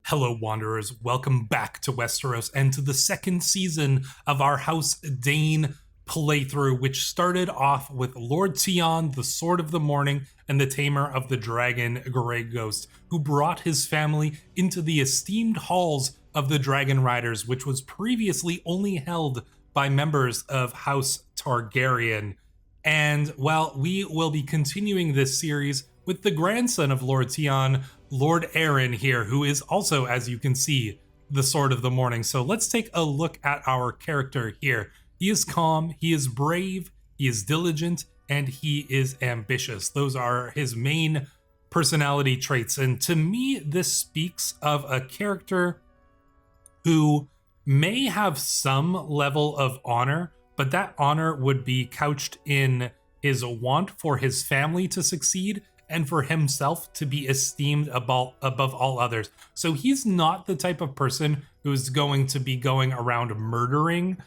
Hello, Wanderers. Welcome back to Westeros and to the second season of our House Dayne playthrough, which started off with Lord Tion, the Sword of the Morning, and the Tamer of the Dragon, Grey Ghost, who brought his family into the esteemed halls of the Dragon Riders, which was previously only held by members of House Targaryen. And while we will be continuing this series with the grandson of Lord Tion, Lord Aeron here, who is also, as you can see, the Sword of the Morning. So let's take a look at our character here. He is calm, he is brave, he is diligent, and he is ambitious. Those are his main personality traits. And to me, this speaks of a character who may have some level of honor, but that honor would be couched in his want for his family to succeed and for himself to be esteemed above all others. So he's not the type of person who's going to be going around murdering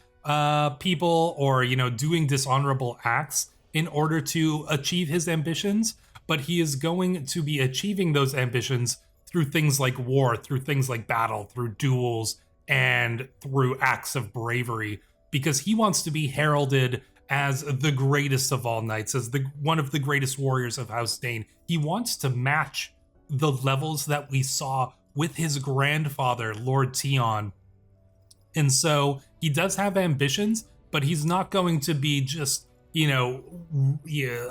people or, doing dishonorable acts in order to achieve his ambitions, but he is going to be achieving those ambitions through things like war, through things like battle, through duels, and through acts of bravery, because he wants to be heralded as the greatest of all knights, as one of the greatest warriors of House Dayne. He wants to match the levels that we saw with his grandfather, Lord Tion. And so he does have ambitions, but he's not going to be just,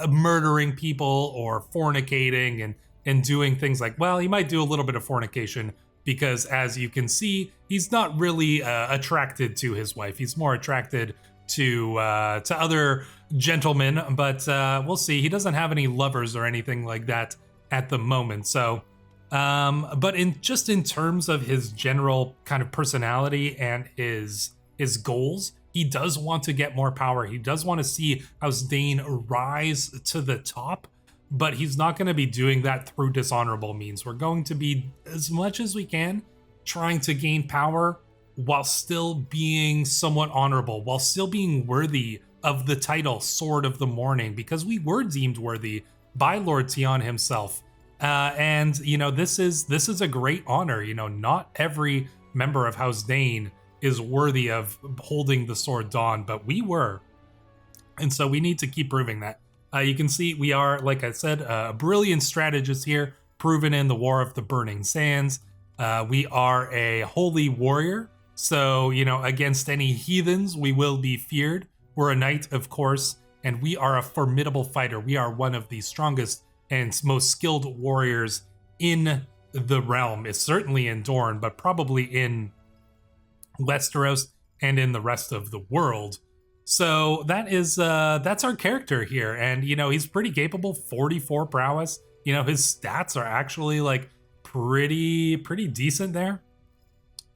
murdering people or fornicating and doing things like, well, he might do a little bit of fornication because, as you can see, he's not really attracted to his wife. He's more attracted to other gentlemen, but we'll see. He doesn't have any lovers or anything like that at the moment. So, but in terms of his general kind of personality and his goals, he does want to get more power. He does want to see House Dayne rise to the top, but he's not going to be doing that through dishonorable means. We're going to be, as much as we can, trying to gain power while still being somewhat honorable, while still being worthy of the title Sword of the Morning, because we were deemed worthy by Lord Tion himself. And this is a great honor. Not every member of House Dayne is worthy of holding the Sword Dawn, but we were. And so we need to keep proving that. You can see we are, like I said, a brilliant strategist here, proven in the War of the Burning Sands. We are a holy warrior. So, against any heathens, we will be feared. We're a knight, of course, and we are a formidable fighter. We are one of the strongest and most skilled warriors in the realm. It's certainly in Dorne, but probably in Westeros and in the rest of the world. So that's our character here. And, he's pretty capable, 44 prowess. His stats are actually like pretty decent there.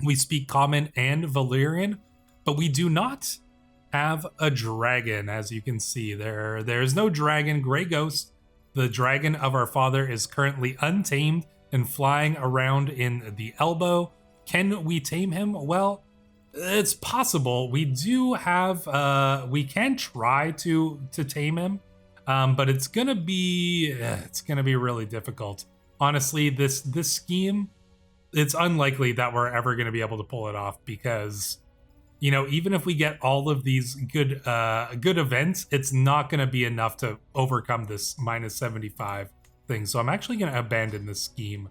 We speak Common and Valyrian, but we do not have a dragon, as you can see. There's no dragon. Grey Ghost, the dragon of our father, is currently untamed and flying around in the Elbow. Can we tame him? Well, it's possible. We do have, we can try to tame him, but it's gonna be really difficult. Honestly, this scheme, it's unlikely that we're ever going to be able to pull it off because, even if we get all of these good events, it's not going to be enough to overcome this -75 thing. So I'm actually going to abandon this scheme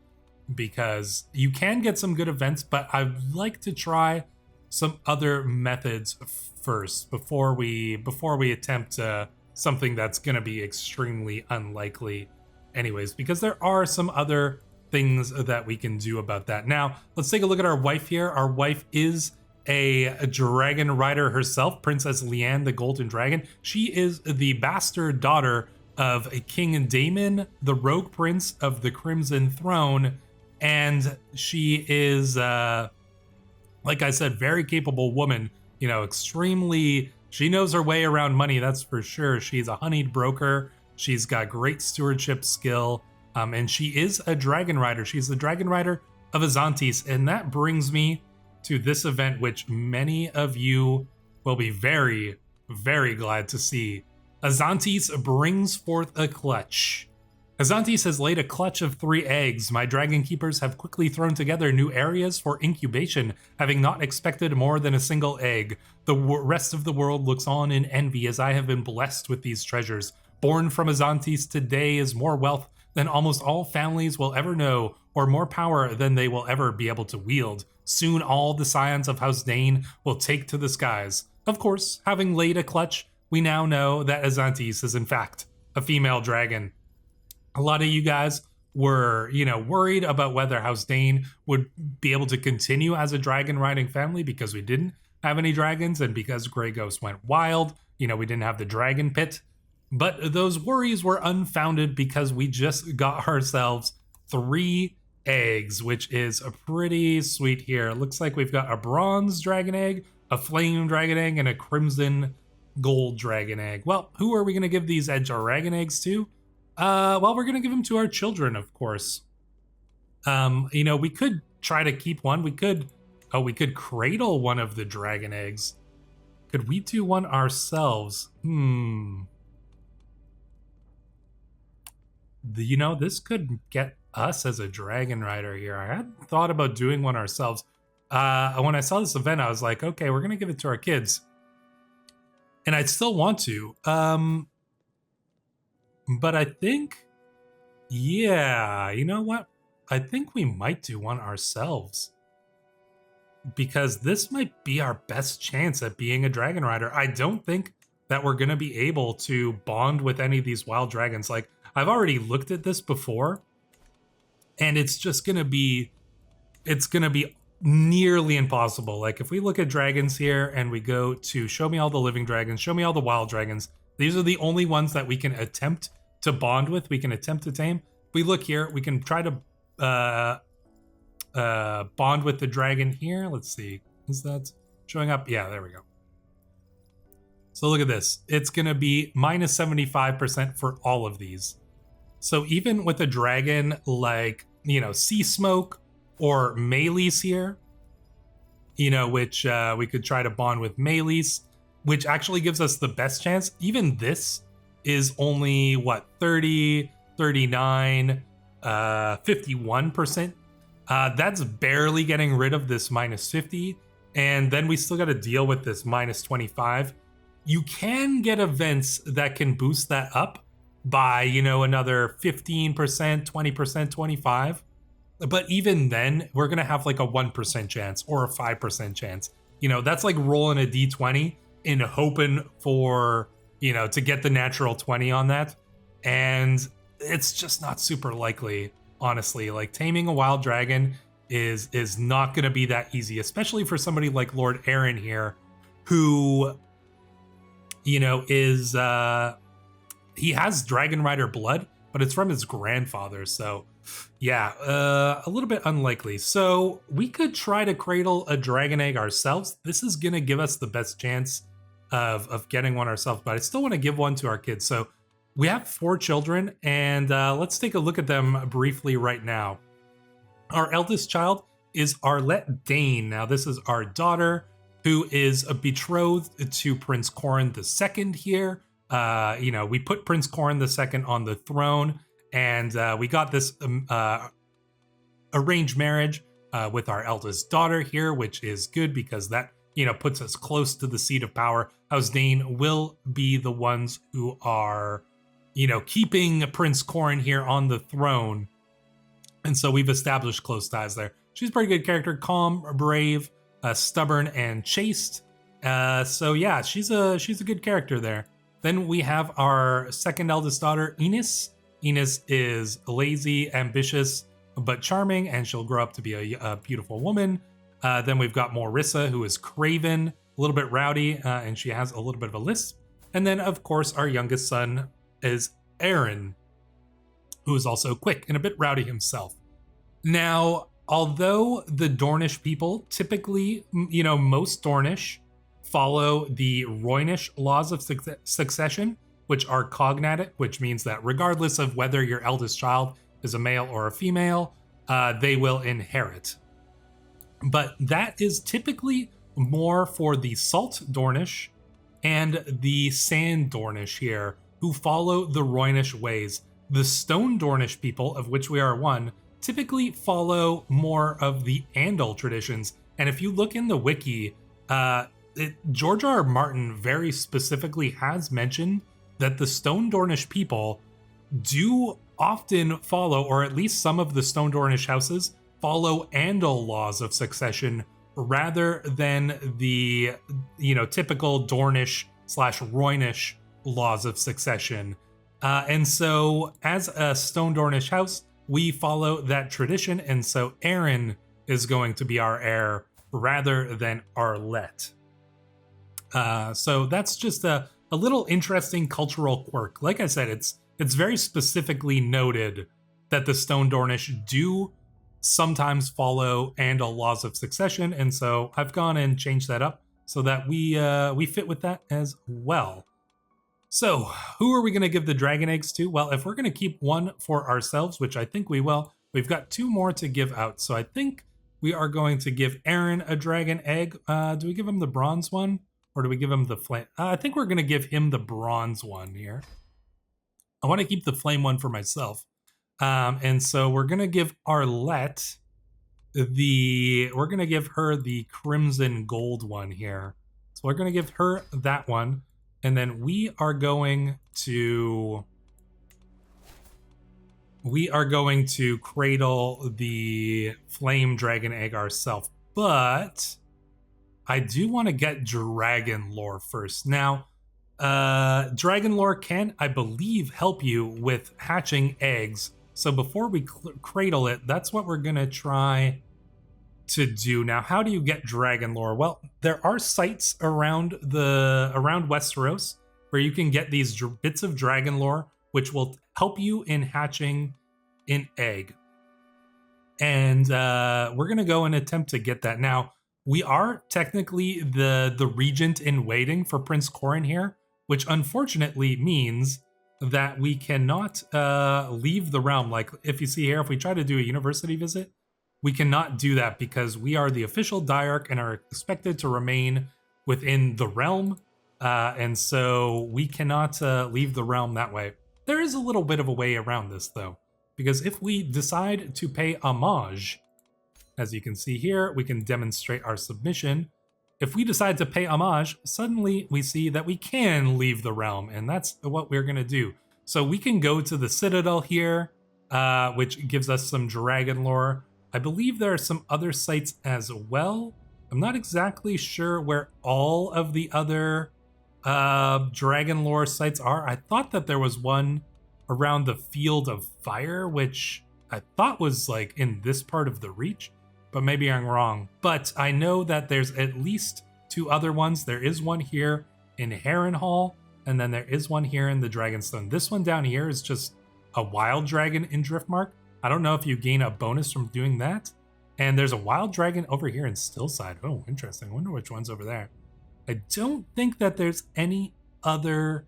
because you can get some good events, but I'd like to try some other methods first before we attempt something that's going to be extremely unlikely anyways, because there are some other things that we can do about that. Now, let's take a look at our wife here. Our wife is a dragon rider herself, Princess Lyanne, the Golden Dragon. She is the bastard daughter of King Daemon, the Rogue Prince of the Crimson Throne, and she is, like I said, very capable woman. Extremely. She knows her way around money, that's for sure. She's a honeyed broker. She's got great stewardship skill. And she is a dragon rider. She's the dragon rider of Azantis. And that brings me to this event, which many of you will be very, very glad to see. Azantis brings forth a clutch. Azantes has laid a clutch of 3 eggs. My dragon keepers have quickly thrown together new areas for incubation, having not expected more than a single egg. The rest of the world looks on in envy as I have been blessed with these treasures. Born from Azantes today is more wealth than almost all families will ever know, or more power than they will ever be able to wield. Soon all the scions of House Dayne will take to the skies. Of course, having laid a clutch, we now know that Azantes is in fact a female dragon. A lot of you guys were, worried about whether House Dayne would be able to continue as a dragon riding family because we didn't have any dragons and because Grey Ghost went wild. We didn't have the dragon pit. But those worries were unfounded because we just got ourselves 3 eggs, which is a pretty sweet here. It looks like we've got a bronze dragon egg, a flame dragon egg, and a crimson gold dragon egg. Well, who are we going to give these dragon eggs to? Well, we're going to give them to our children, of course. We could try to keep one. We could cradle one of the dragon eggs. Could we do one ourselves? This could get us as a dragon rider here. I hadn't thought about doing one ourselves. When I saw this event, I was like, okay, we're going to give it to our kids. And I'd still want to. But I think, yeah, you know what? I think we might do one ourselves. Because this might be our best chance at being a dragon rider. I don't think that we're going to be able to bond with any of these wild dragons. Like, I've already looked at this before, and it's just going to be, nearly impossible. Like, if we look at dragons here and we go to show me all the living dragons, show me all the wild dragons, these are the only ones that we can attempt to bond with, we can attempt to tame. If we look here, we can try to bond with the dragon here. Let's see, is that showing up? Yeah, there we go. So look at this. It's going to be minus 75% for all of these. So even with a dragon like, Sea Smoke or Melees here, which we could try to bond with Melees, which actually gives us the best chance. Even this is only, 30, 39, 51%. That's barely getting rid of this minus 50. And then we still got to deal with this minus 25. You can get events that can boost that up by, another 15%, 20%, 25. But even then, we're going to have like a 1% chance or a 5% chance. That's like rolling a d20 and hoping for, to get the natural 20 on that. And it's just not super likely, honestly. Like, taming a wild dragon is not going to be that easy, especially for somebody like Lord Aeron here, who, is he has dragon rider blood, but it's from his grandfather. So yeah, a little bit unlikely. So we could try to cradle a dragon egg ourselves. This is going to give us the best chance of getting one ourselves, but I still want to give one to our kids. So we have 4 children, and let's take a look at them briefly right now. Our eldest child is Lord Dayne. Now, this is our daughter, who is betrothed to Prince Qoren II here. We put Prince Qoren II on the throne, and we got this arranged marriage with our eldest daughter here, which is good because that, puts us close to the seat of power. House Dayne will be the ones who are, keeping Prince Qoren here on the throne. And so we've established close ties there. She's a pretty good character, calm, brave, stubborn, and chaste. So yeah, she's a good character there. Then we have our second eldest daughter, Enis. Enis is lazy, ambitious, but charming, and she'll grow up to be a beautiful woman. Then we've got Morissa, who is craven, a little bit rowdy, and she has a little bit of a lisp. And then, of course, our youngest son is Aeron, who is also quick and a bit rowdy himself. Now, although the Dornish people typically, most Dornish follow the Rhoynish laws of succession, which are cognatic, which means that regardless of whether your eldest child is a male or a female, they will inherit. But that is typically more for the Salt Dornish and the Sand Dornish here, who follow the Rhoynish ways. The Stone Dornish people, of which we are one, typically follow more of the Andal traditions. And if you look in the wiki, George R. R. Martin very specifically has mentioned that the Stone Dornish people do often follow, or at least some of the Stone Dornish houses follow Andal laws of succession rather than the, typical Dornish / Roynish laws of succession. And so as a Stone Dornish house, we follow that tradition, and so Aeron is going to be our heir rather than Arlette. So that's just a little interesting cultural quirk. Like I said, it's very specifically noted that the Stone Dornish do sometimes follow Andal laws of succession, and so I've gone and changed that up so that we fit with that as well. So, who are we going to give the dragon eggs to? Well, if we're going to keep one for ourselves, which I think we will, we've got 2 more to give out. So I think we are going to give Aeron a dragon egg. Do we give him the bronze one? Or do we give him the flame? I think we're going to give him the bronze one here. I want to keep the flame one for myself. And so we're going to give Arlette we're going to give her the crimson gold one here. So we're going to give her that one. And then we are going to cradle the flame dragon egg ourselves. But I do want to get dragon lore first. Now, dragon lore can, I believe, help you with hatching eggs. So before we cradle it, that's what we're going to try to do. Now, how do you get dragon lore? Well, there are sites around Westeros where you can get these bits of dragon lore, which will help you in hatching an egg. And we're going to go and attempt to get that. Now, we are technically the regent in waiting for Prince Qoren here, which unfortunately means that we cannot leave the realm. Like, if you see here, if we try to do a university visit, we cannot do that because we are the official diarch and are expected to remain within the realm. And so we cannot leave the realm that way. There is a little bit of a way around this, though, because if we decide to pay homage, as you can see here, we can demonstrate our submission. If we decide to pay homage, suddenly we see that we can leave the realm, and that's what we're going to do. So we can go to the Citadel here, which gives us some dragon lore. I believe there are some other sites as well. I'm not exactly sure where all of the other dragon lore sites are. I thought that there was one around the Field of Fire, which I thought was like in this part of the Reach, but maybe I'm wrong. But I know that there's at least 2 other ones. There is one here in Harrenhal, and then there is one here in the Dragonstone. This one down here is just a wild dragon in Driftmark. I don't know if you gain a bonus from doing that. And there's a wild dragon over here in Stillside. Oh, interesting. I wonder which one's over there. I don't think that there's any other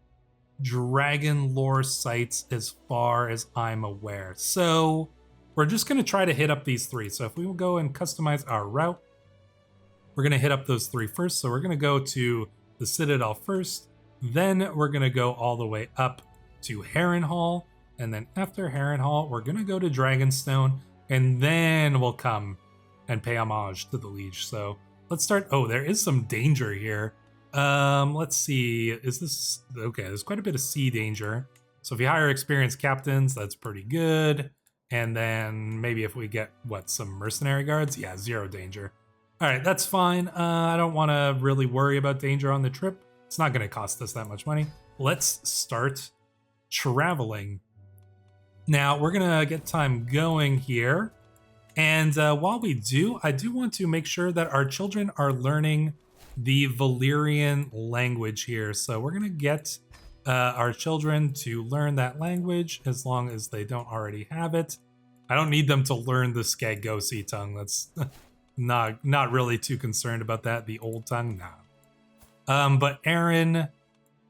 dragon lore sites as far as I'm aware. So we're just going to try to hit up these 3. So if we will go and customize our route, we're going to hit up those 3 first. So we're going to go to the Citadel first. Then we're going to go all the way up to Harrenhal. And then after Harrenhal, we're going to go to Dragonstone. And then we'll come and pay homage to the Liege. So let's start. Oh, there is some danger here. Let's see. Is this... Okay, there's quite a bit of sea danger. So if you hire experienced captains, that's pretty good. And then maybe if we get, some mercenary guards? Yeah, 0 danger. All right, that's fine. I don't want to really worry about danger on the trip. It's not going to cost us that much money. Let's start traveling. Now, we're going to get time going here. And while we do, I do want to make sure that our children are learning the Valyrian language here. So we're going to get our children to learn that language as long as they don't already have it. I don't need them to learn the Skagosi tongue. That's not really too concerned about that. The old tongue, nah. But Aeron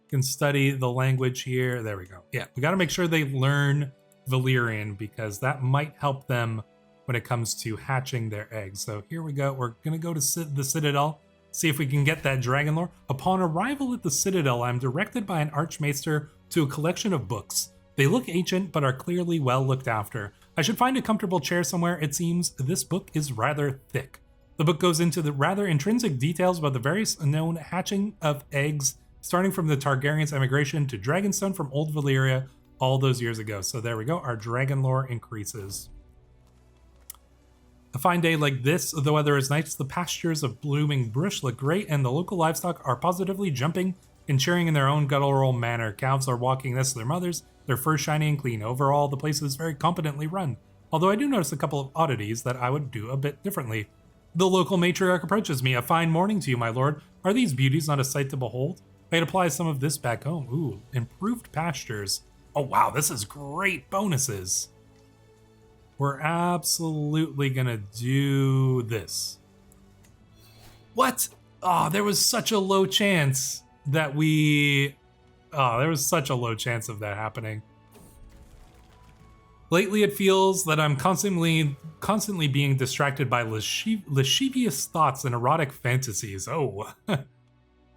can study the language here. There we go. Yeah, we got to make sure they learn Valyrian because that might help them when it comes to hatching their eggs. So here we go. We're going to go to the Citadel, see if we can get that dragon lore. Upon arrival at the Citadel, I'm directed by an Archmaester to a collection of books. They look ancient, but are clearly well looked after. I should find a comfortable chair somewhere. It seems this book is rather thick. The book goes into the rather intrinsic details about the various known hatching of eggs, starting from the Targaryens' emigration to Dragonstone from Old Valyria all those years ago. So there we go. Our dragon lore increases. A fine day like this, the weather is nice, the pastures of blooming bush look great, and the local livestock are positively jumping and cheering in their own guttural manner. Calves are walking next to their mothers, their fur shiny and clean. Overall, the place is very competently run, although I do notice a couple of oddities that I would do a bit differently. The local matriarch approaches me. A fine morning to you, my lord. Are these beauties not a sight to behold? I could apply some of this back home. Ooh, improved pastures. Oh wow, this is great bonuses. We're absolutely gonna do this. What? Oh, there was such a low chance that there was such a low chance of that happening. Lately, it feels that I'm constantly being distracted by lascivious thoughts and erotic fantasies. Oh,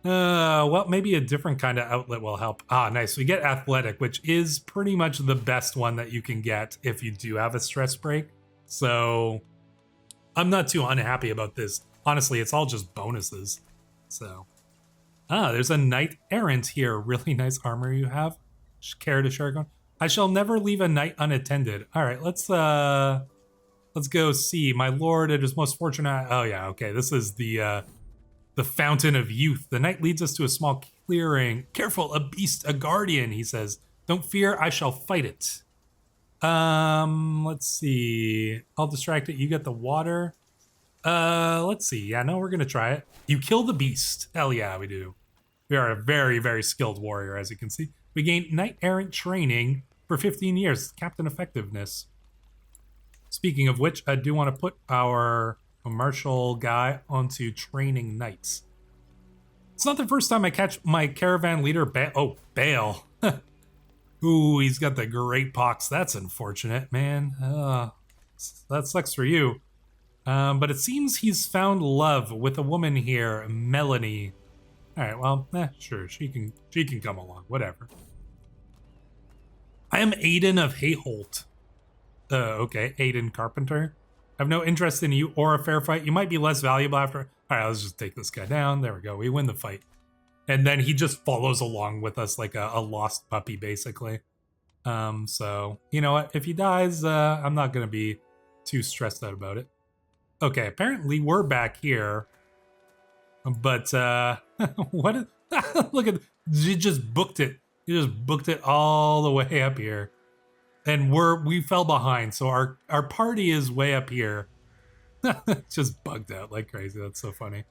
well, maybe a different kind of outlet will help. Ah, nice. We get athletic, which is pretty much the best one that you can get if you do have a stress break. So I'm not too unhappy about this. Honestly, it's all just bonuses. So, there's a knight errant here. Really nice armor you have. Care to share? I shall never leave a knight unattended. All right, let's go see. My lord, it is most fortunate. Oh yeah, okay. This is the fountain of youth. The knight leads us to a small clearing. Careful, a beast, a guardian, he says. Don't fear, I shall fight it. Let's see. I'll distract it. You get the water. Let's see. Yeah, no, we're gonna try it. You kill the beast. Hell yeah, we do. We are a very, very skilled warrior, as you can see. We gain knight errant training for 15 years. Captain effectiveness. Speaking of which, I do want to put our martial guy onto training knights. It's not the first time I catch my caravan leader Bale. Ooh, he's got the great pox. That's unfortunate, man. That sucks for you. But it seems he's found love with a woman here, Melanie. All right, well, sure, she can come along, whatever. I am Aiden of Hayholt. Okay, Aiden Carpenter. I have no interest in you or a fair fight. You might be less valuable after. All right, let's just take this guy down. There we go. We win the fight. And then he just follows along with us like a lost puppy, basically. So, you know what? If he dies, I'm not going to be too stressed out about it. Okay, apparently we're back here. But, what? Look at, you just booked it. You just booked it all the way up here. And we fell behind, so our party is way up here. Just bugged out like crazy. That's so funny.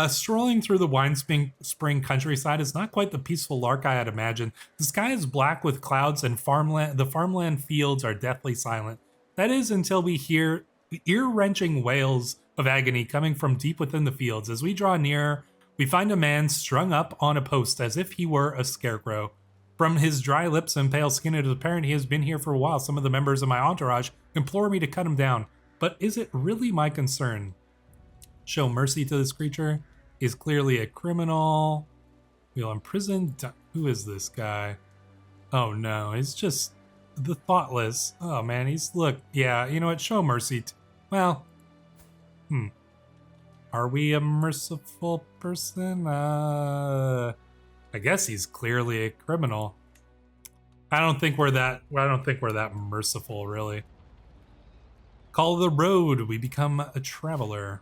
Strolling through the wine spring countryside is not quite the peaceful lark I had imagined. The sky is black with clouds, and the farmland fields are deathly silent. That is until we hear ear-wrenching wails of agony coming from deep within the fields. As we draw near, we find a man strung up on a post as if he were a scarecrow. From his dry lips and pale skin, it is apparent he has been here for a while. Some of the members of my entourage implore me to cut him down. But is it really my concern? Show mercy to this creature. He is clearly a criminal. We'll imprison... Who is this guy? Oh no, he's just the thoughtless. Oh man, look. Yeah, you know what? Show mercy. Well, are we a merciful person? I guess he's clearly a criminal. I don't think we're that merciful, really. Call the road. We become a traveler.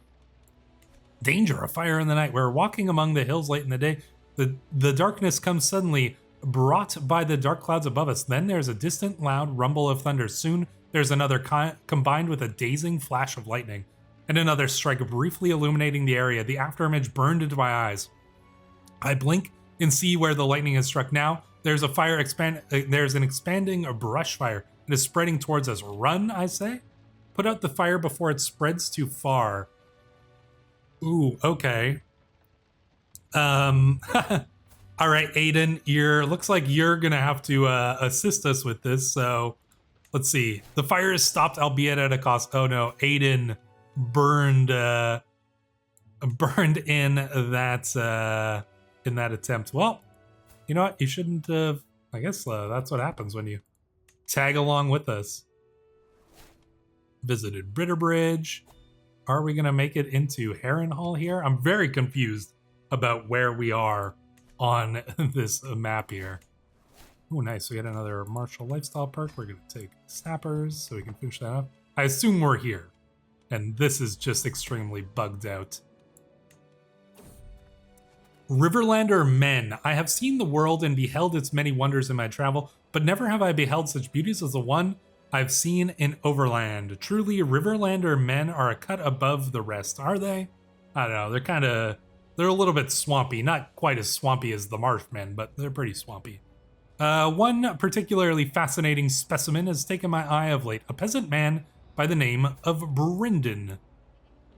Danger, a fire in the night. We're walking among the hills late in the day. The darkness comes suddenly, brought by the dark clouds above us. Then there's a distant, loud rumble of thunder. Soon there's another combined with a dazing flash of lightning. And another strike, briefly illuminating the area. The afterimage burned into my eyes. I blink and see where the lightning has struck. Now there's a fire there's an expanding brush fire. It is spreading towards us. Run, I say. Put out the fire before it spreads too far. Ooh, okay. All right, Aiden, looks like you're gonna have to assist us with this. So let's see. The fire is stopped, albeit at a cost. Oh no, Aiden burned in that attempt. Well, you know what? You shouldn't have I guess that's what happens when you tag along with us. Visited Bitterbridge. Are we going to make it into Harrenhal here? I'm very confused about where we are on this map here. Oh, nice. We got another martial lifestyle perk. We're going to take sappers so we can finish that up. I assume we're here. And this is just extremely bugged out. Riverlander men. I have seen the world and beheld its many wonders in my travel, but never have I beheld such beauties as the one I've seen in Overland. Truly, Riverlander men are a cut above the rest, are they? I don't know. They're a little bit swampy. Not quite as swampy as the Marshmen, but they're pretty swampy. One particularly fascinating specimen has taken my eye of late. A peasant man by the name of Brendan.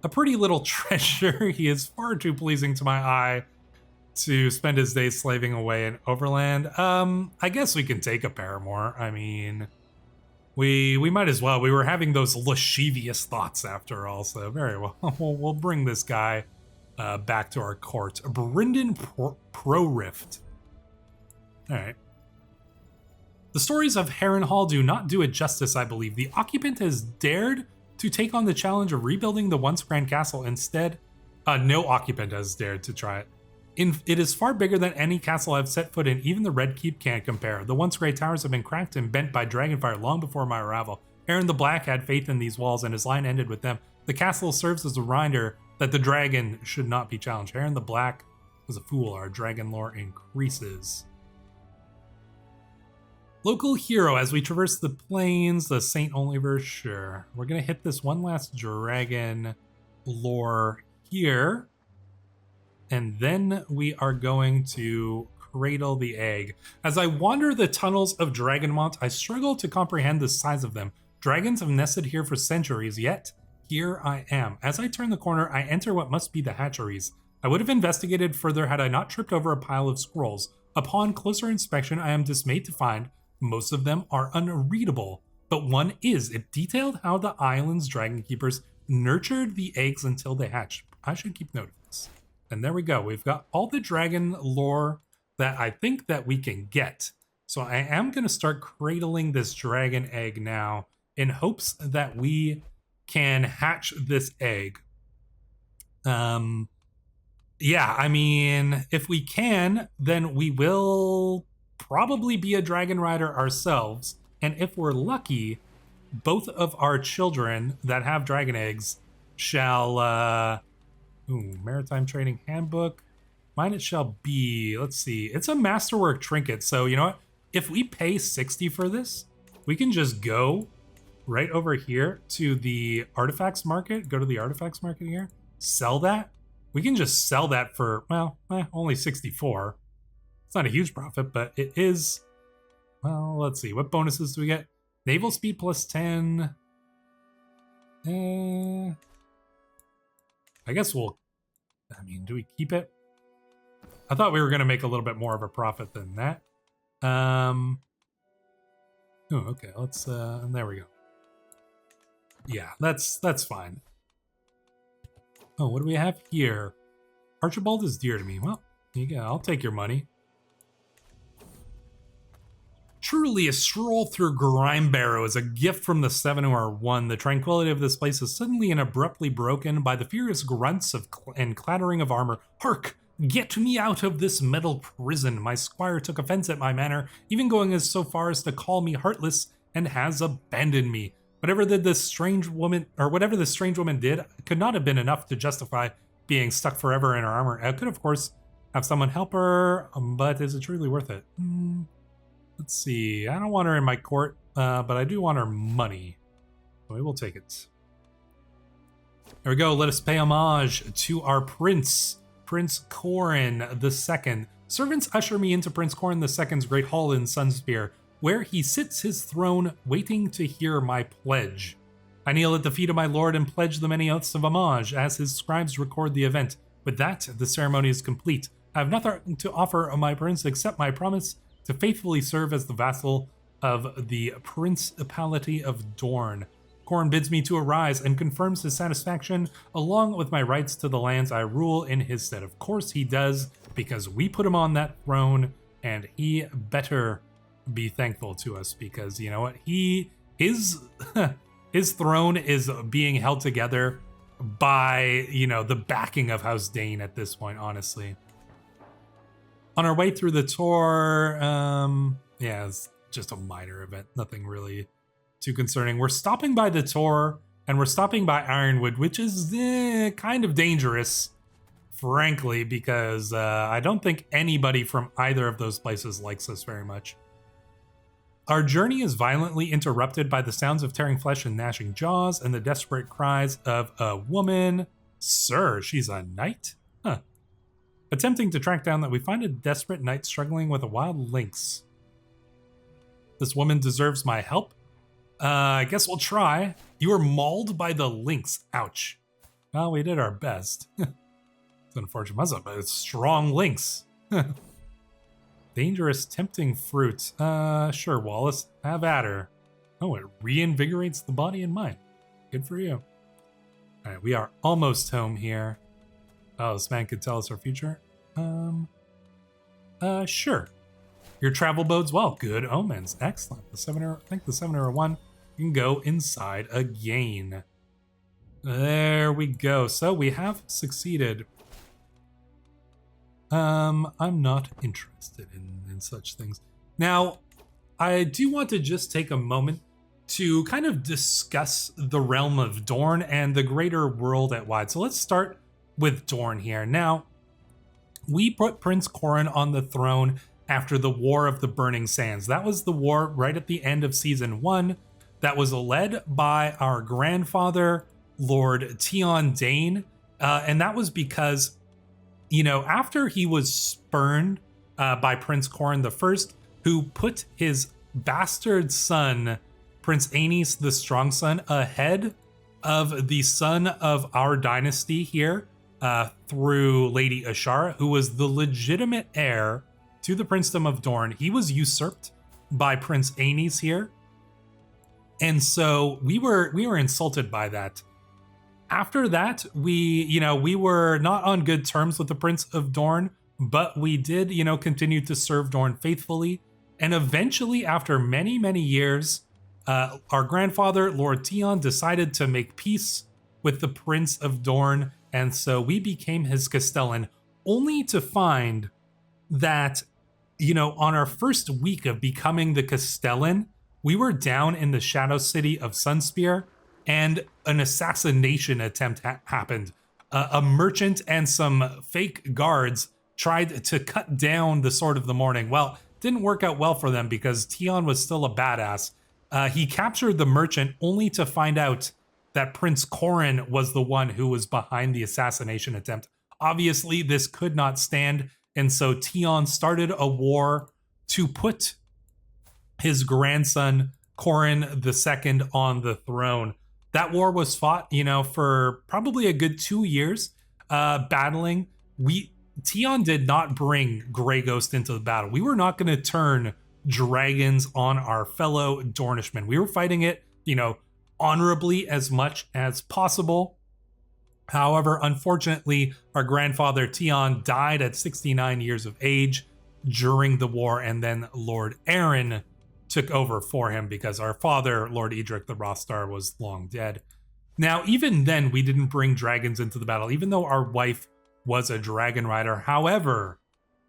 A pretty little treasure. He is far too pleasing to my eye to spend his days slaving away in Overland. I guess we can take a paramour. I mean, we might as well. We were having those lascivious thoughts after all, so very well. We'll bring this guy back to our court. Brendan Prorift. All right. The stories of Harrenhal do not do it justice, I believe. The occupant has dared to take on the challenge of rebuilding the once grand castle. Instead, no occupant has dared to try it. It is far bigger than any castle I've set foot in. Even the Red Keep can't compare. The once great towers have been cracked and bent by dragonfire long before my arrival. Aeron the Black had faith in these walls, and his line ended with them. The castle serves as a reminder that the dragon should not be challenged. Aeron the Black was a fool. Our dragon lore increases. Local hero as we traverse the plains, the Saint Oliver, sure. We're going to hit this one last dragon lore here. And then we are going to cradle the egg. As I wander the tunnels of Dragonmont, I struggle to comprehend the size of them. Dragons have nested here for centuries, yet here I am. As I turn the corner, I enter what must be the hatcheries. I would have investigated further had I not tripped over a pile of scrolls. Upon closer inspection, I am dismayed to find most of them are unreadable, but one is. It detailed how the island's dragon keepers nurtured the eggs until they hatched. I should keep note of this. And there we go. We've got all the dragon lore that I think that we can get. So I am going to start cradling this dragon egg now in hopes that we can hatch this egg. Yeah, I mean, if we can, then we will probably be a dragon rider ourselves. And if we're lucky, both of our children that have dragon eggs shall, Maritime Training Handbook. Mine it shall be, let's see, it's a masterwork trinket. So you know what? If we pay 60 for this, we can just go right over here to the artifacts market, go to the artifacts market here, sell that. We can just sell that for, well, only 64. It's not a huge profit, but it is, well, let's see. What bonuses do we get? Naval speed plus 10. I guess we'll, I mean, do we keep it? I thought we were going to make a little bit more of a profit than that. Oh, okay. Let's, there we go. Yeah, that's fine. Oh, what do we have here? Archibald is dear to me. Well, you go. I'll take your money. Truly, a stroll through Grimebarrow is a gift from the Seven who are one. The tranquility of this place is suddenly and abruptly broken by the furious grunts and clattering of armor. Hark! Get me out of this metal prison. My squire took offense at my manner, even going as so far as to call me heartless, and has abandoned me. Whatever this strange woman did could not have been enough to justify being stuck forever in her armor. I could, of course, have someone help her, but is it truly worth it? Let's see. I don't want her in my court, but I do want her money. So we will take it. There we go. Let us pay homage to our prince, Prince Qoren II. Servants usher me into Prince Qoren II's great hall in Sunspear, where he sits his throne waiting to hear my pledge. I kneel at the feet of my lord and pledge the many oaths of homage as his scribes record the event. With that, the ceremony is complete. I have nothing to offer my prince except my promise to faithfully serve as the vassal of the Principality of Dorne. Qoren bids me to arise and confirms his satisfaction along with my rights to the lands I rule in his stead. Of course he does, because we put him on that throne, and he better be thankful to us, because you know what, his his throne is being held together by, you know, the backing of House Dayne at this point, honestly. On our way through the tour, yeah, it's just a minor event, nothing really too concerning. We're stopping by the tour, and we're stopping by Ironwood, which is kind of dangerous, frankly, because I don't think anybody from either of those places likes us very much. Our journey is violently interrupted by the sounds of tearing flesh and gnashing jaws and the desperate cries of a woman. Sir, she's a knight? Huh. Attempting to track down that, we find a desperate knight struggling with a wild lynx. This woman deserves my help. I guess we'll try. You were mauled by the lynx. Ouch. Well, we did our best. It's unfortunate, but it's strong lynx. Dangerous, tempting fruit. Sure, Wallace. Have at her. Oh, it reinvigorates the body and mind. Good for you. All right, we are almost home here. Oh, this man could tell us our future. Sure. Your travel bodes well. Good omens. Excellent. I think the 701 can go inside again. There we go. So we have succeeded. I'm not interested in such things. Now, I do want to just take a moment to kind of discuss the realm of Dorne and the greater world at wide. So let's start with Dorne here. Now, we put Prince Qoren on the throne after the War of the Burning Sands. That was the war right at the end of season 1 that was led by our grandfather, Lord Tion Dayne. And that was because, you know, after he was spurned by Prince Qoren I, who put his bastard son, Prince Aenys the Strong Son, ahead of the son of our dynasty here through Lady Ashara, who was the legitimate heir to the princedom of Dorne. He was usurped by Prince Aenys here. And so we were insulted by that. After that, we were not on good terms with the Prince of Dorne, but we did, continue to serve Dorne faithfully. And eventually, after many, many years, our grandfather, Lord Tion, decided to make peace with the Prince of Dorne. And so we became his Castellan, only to find that, on our first week of becoming the Castellan, we were down in the Shadow City of Sunspear, and an assassination attempt happened. A merchant and some fake guards tried to cut down the Sword of the Morning. Well, didn't work out well for them because Tion was still a badass. He captured the merchant only to find out that Prince Qoren was the one who was behind the assassination attempt. Obviously, this could not stand, and so Tion started a war to put his grandson, Qoren II, on the throne. That war was fought, for probably a good 2 years, battling. Tion did not bring Grey Ghost into the battle. We were not going to turn dragons on our fellow Dornishmen. We were fighting it, honorably as much as possible. However, unfortunately, our grandfather Tion died at 69 years of age during the war, and then Lord Aeron took over for him because our father, Lord Edric the Rothstar, was long dead. Now, even then, we didn't bring dragons into the battle, even though our wife was a dragon rider. However,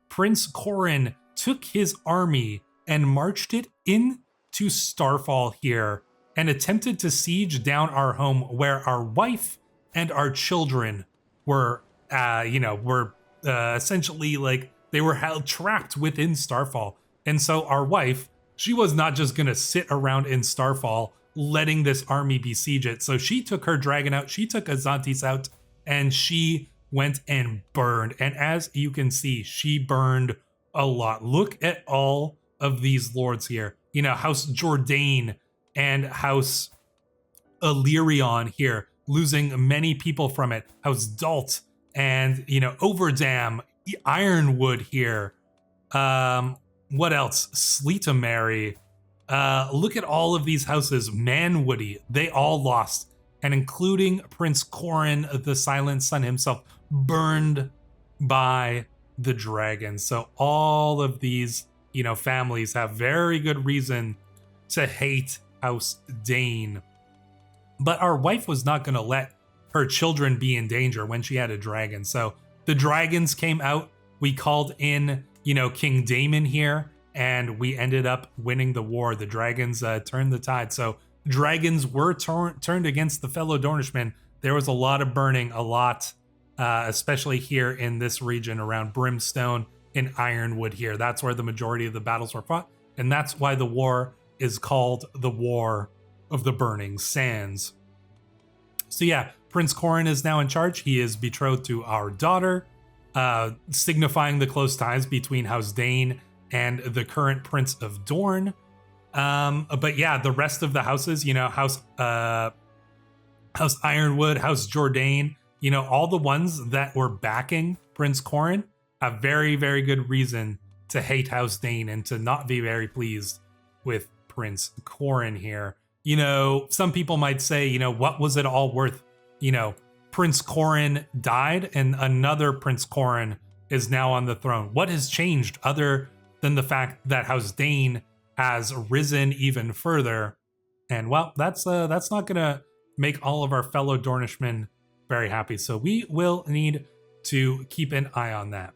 Prince Qoren took his army and marched it into Starfall here and attempted to siege down our home, where our wife and our children were, essentially like they were held trapped within Starfall. And so our wife, she was not just going to sit around in Starfall letting this army besiege it. So she took her dragon out, she took Azantis out, and she went and burned. And as you can see, she burned a lot. Look at all of these lords here. House Jourdain and House Illyrion here, losing many people from it. House Dalt and, Overdam, Ironwood here. What else? Sleetamary. Look at all of these houses. Manwoody, they all lost. And including Prince Qoren, the Silent Sun himself, burned by the dragon. So all of these families have very good reason to hate House Dayne. But our wife was not going to let her children be in danger when she had a dragon. So the dragons came out. We called in, King Daemon here, and we ended up winning the war. The dragons turned the tide. So dragons were turned against the fellow Dornishmen. There was a lot of burning, especially here in this region around Brimstone and Ironwood here. That's where the majority of the battles were fought. And that's why the war is called the War of the Burning Sands. So yeah, Prince Qoren is now in charge. He is betrothed to our daughter, signifying the close ties between House Dayne and the current Prince of Dorne. But yeah, the rest of the houses, House Ironwood, House Jourdain, all the ones that were backing Prince Qoren have very, very good reason to hate House Dayne and to not be very pleased with Prince Qoren here. Some people might say, what was it all worth? Prince Qoren died and another Prince Qoren is now on the throne. What has changed other than the fact that House Dayne has risen even further? And well, that's not gonna make all of our fellow Dornishmen very happy. So we will need to keep an eye on that.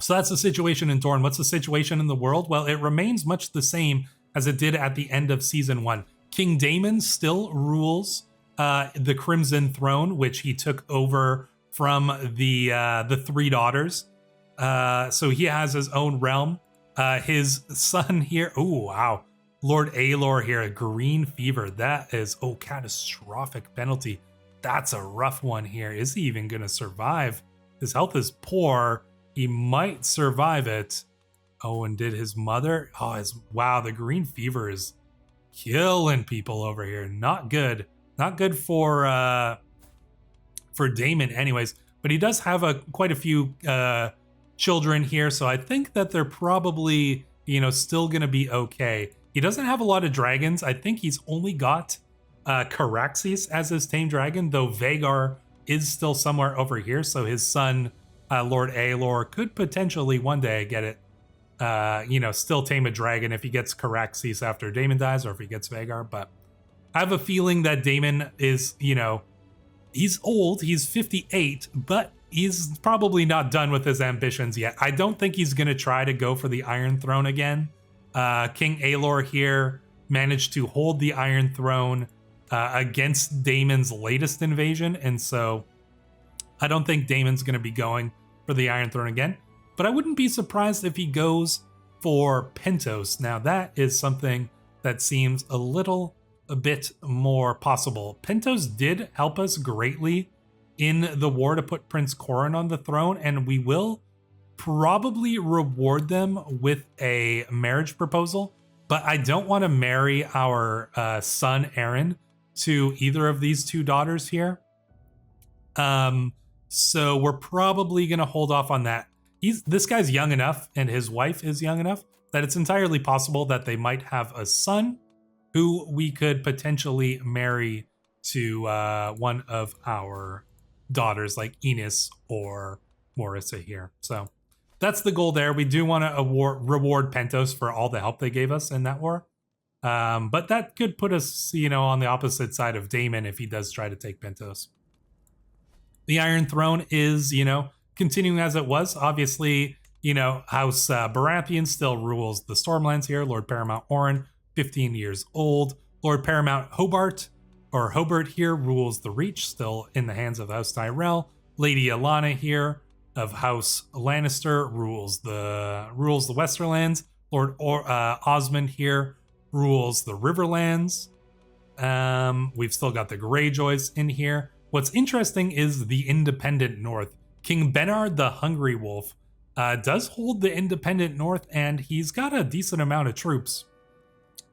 So that's the situation in Dorne. What's the situation in the world? Well, it remains much the same as it did at the end of season 1. King Daemon still rules the Crimson Throne, which he took over from the three daughters. So he has his own realm. His son here, oh wow, Lord Aeron here, a green fever. That is catastrophic penalty. That's a rough one here. Is he even gonna survive? His health is poor. He might survive it. Oh, and did his mother? Wow, the green fever is killing people over here. Not good. Not good for Daemon anyways. But he does have quite a few children here, so I think that they're probably, still gonna be okay. He doesn't have a lot of dragons. I think he's only got Caraxes as his tame dragon, though Vhagar is still somewhere over here, so his son, Lord Aeron, could potentially one day get it, still tame a dragon if he gets Caraxes after Daemon dies, or if he gets Vhagar. But I have a feeling that Daemon is, he's old, he's 58, but he's probably not done with his ambitions yet. I don't think he's going to try to go for the Iron Throne again. King Aelor here managed to hold the Iron Throne against Daemon's latest invasion, and so I don't think Daemon's going to be going for the Iron Throne again. But I wouldn't be surprised if he goes for Pentos. Now that is something that seems a bit more possible. Pentos did help us greatly in the war to put Prince Qoren on the throne, and we will probably reward them with a marriage proposal. But I don't want to marry our son Aeron to either of these two daughters here. So we're probably going to hold off on that. This guy's young enough and his wife is young enough that it's entirely possible that they might have a son who we could potentially marry to one of our daughters, like Enis or Morissa here. So that's the goal there. We do want to reward Pentos for all the help they gave us in that war. But that could put us, on the opposite side of Daemon if he does try to take Pentos. The Iron Throne is, continuing as it was. Obviously, House Baratheon still rules the Stormlands here. Lord Paramount Oren, 15 years old. Lord Paramount Hobart here rules the Reach, still in the hands of House Tyrell. Lady Alanna here of House Lannister rules the Westerlands. Lord Osmond here rules the Riverlands. We've still got the Greyjoys in here. What's interesting is the Independent North. King Bernard the Hungry Wolf does hold the Independent North, and he's got a decent amount of troops.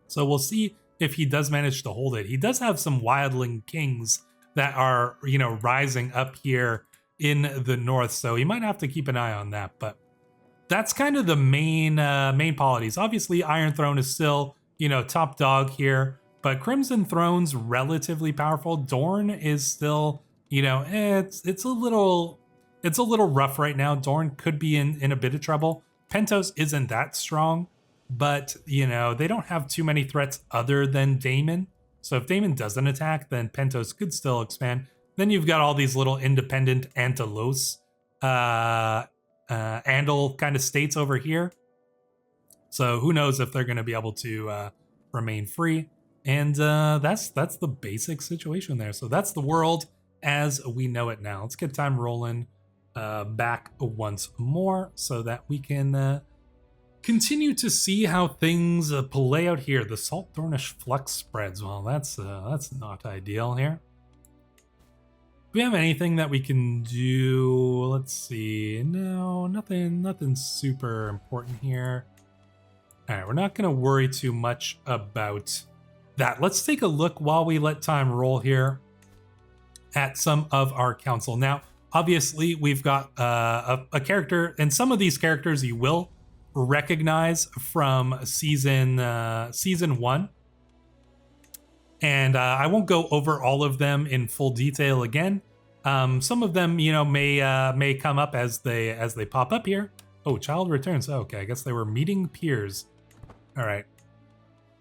So we'll see if he does manage to hold it. He does have some wildling kings that are, rising up here in the north, so he might have to keep an eye on that. But that's kind of the main polities. Obviously, Iron Throne is still, top dog here, but Crimson Throne's relatively powerful. Dorne is still, it's a little rough right now. Dorne could be in a bit of trouble. Pentos isn't that strong, but, you know, they don't have too many threats other than Daemon. So if Daemon doesn't attack, then Pentos could still expand. Then you've got all these little independent Antelos, Andal kind of states over here. So who knows if they're going to be able to remain free. And that's the basic situation there. So that's the world as we know it now. Let's get time rolling back once more so that we can continue to see how things play out here. The Salt Dornish flux spreads. Well, that's not ideal here. Do we have anything that we can do? Let's see. No, nothing super important here. All right, we're not going to worry too much about that. Let's take a look while we let time roll here at some of our council. Now, obviously, we've got a character, and some of these characters you will recognize from season 1. And I won't go over all of them in full detail again. Some of them, you know, may come up as they pop up here. Oh, child returns. Oh, okay, I guess they were meeting peers. All right.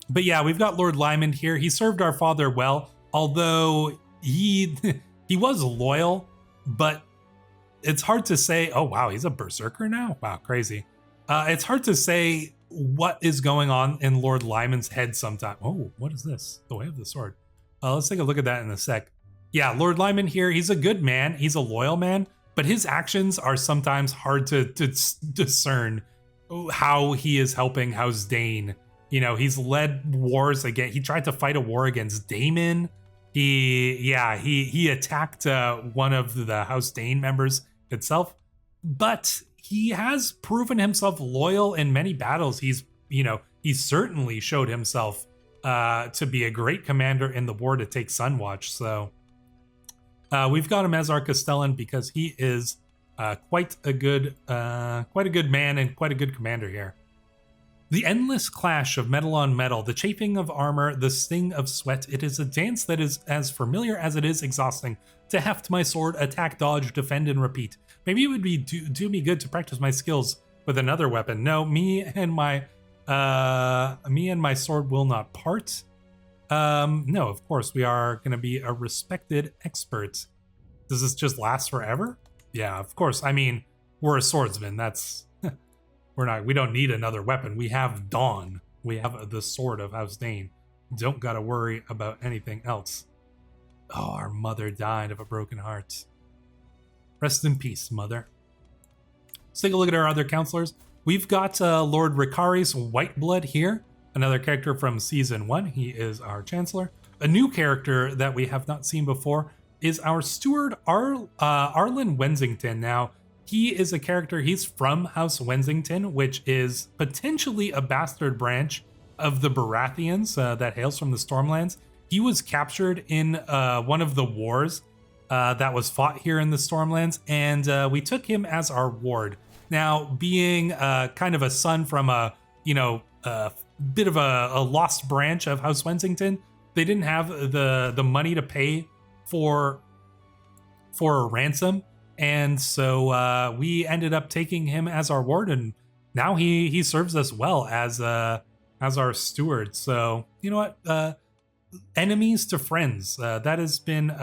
But yeah, we've got Lord Lyman here. He served our father well, although he was loyal, but it's hard to say. Oh, wow, he's a berserker now? Wow, crazy. It's hard to say what is going on in Lord Lyman's head sometimes. Oh, what is this? The Way of the Sword. Let's take a look at that in a sec. Yeah, Lord Lyman here, he's a good man. He's a loyal man, but his actions are sometimes hard to discern how he is helping House Dayne. You know, he's led wars again. He tried to fight a war against Daemon. He attacked one of the House Dayne members itself, but he has proven himself loyal in many battles. He certainly showed himself to be a great commander in the war to take Sunwatch. So we've got him as our Castellan because he is quite a good man and quite a good commander here. The endless clash of metal on metal, the chafing of armor, the sting of sweat, it is a dance that is as familiar as it is exhausting. To heft my sword, attack, dodge, defend, and repeat. Maybe it would be do me good to practice my skills with another weapon. No, me and my sword will not part. No, of course, we are going to be a respected expert. Does this just last forever? Yeah, of course. I mean, we're a swordsman. That's... we don't need another weapon. We have Dawn. We have the sword of House Dayne. Don't gotta worry about anything else. Oh, our mother died of a broken heart. Rest in peace, mother. Let's take a look at our other counselors. We've got Lord Ricari's Whiteblood here, another character from Season 1. He is our Chancellor. A new character that we have not seen before is our Steward Arlen Wensington. Now, he is a character, he's from House Wensington, which is potentially a bastard branch of the Baratheons that hails from the Stormlands. He was captured in one of the wars that was fought here in the Stormlands, and we took him as our ward. Now, being kind of a son from a bit of a lost branch of House Wensington, they didn't have the money to pay for a ransom. And so we ended up taking him as our ward, and now he serves us well as our steward. So you know what, enemies to friends. That has been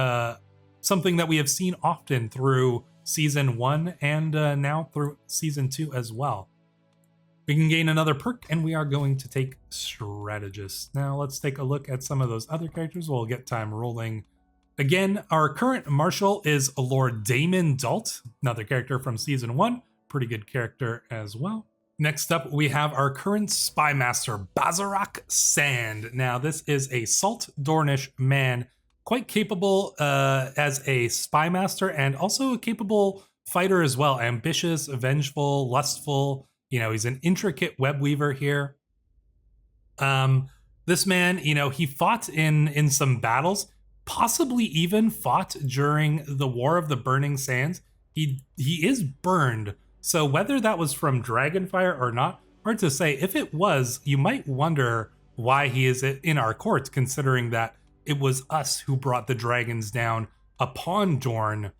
something that we have seen often through Season 1 and now through Season 2 as well. We can gain another perk, and we are going to take Strategist. Now let's take a look at some of those other characters. We'll get time rolling. Again, our current Marshal is Lord Daemon Dalt, another character from Season 1. Pretty good character as well. Next up, we have our current Spy Master, Bazarak Sand. Now, this is a Salt Dornish man, quite capable as a Spy Master, and also a capable fighter as well. Ambitious, vengeful, lustful. You know, he's an intricate web weaver here. This man, he fought in some battles, possibly even fought during the War of the Burning Sands. He is burned, so whether that was from Dragonfire or not, hard to say. If it was, you might wonder why he is in our court, considering that it was us who brought the dragons down upon Dorne.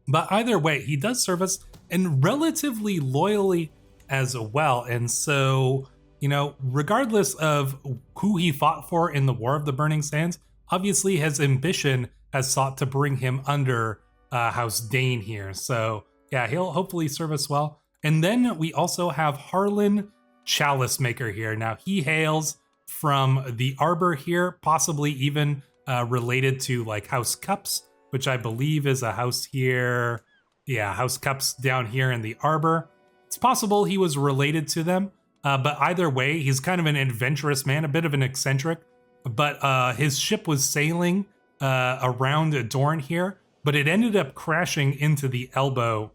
But either way, he does serve us and relatively loyally as well. And so, you know, regardless of who he fought for in the War of the Burning Sands, obviously his ambition has sought to bring him under House Dayne here. So yeah, he'll hopefully serve us well. And then we also have Harlan Chalice Maker here. Now he hails from the Arbor here, possibly even related to like House Cups, which I believe is a house here. Yeah, House Cups down here in the Arbor. It's possible he was related to them, but either way, he's kind of an adventurous man, a bit of an eccentric. But his ship was sailing around Dorne here, but it ended up crashing into the Elbow,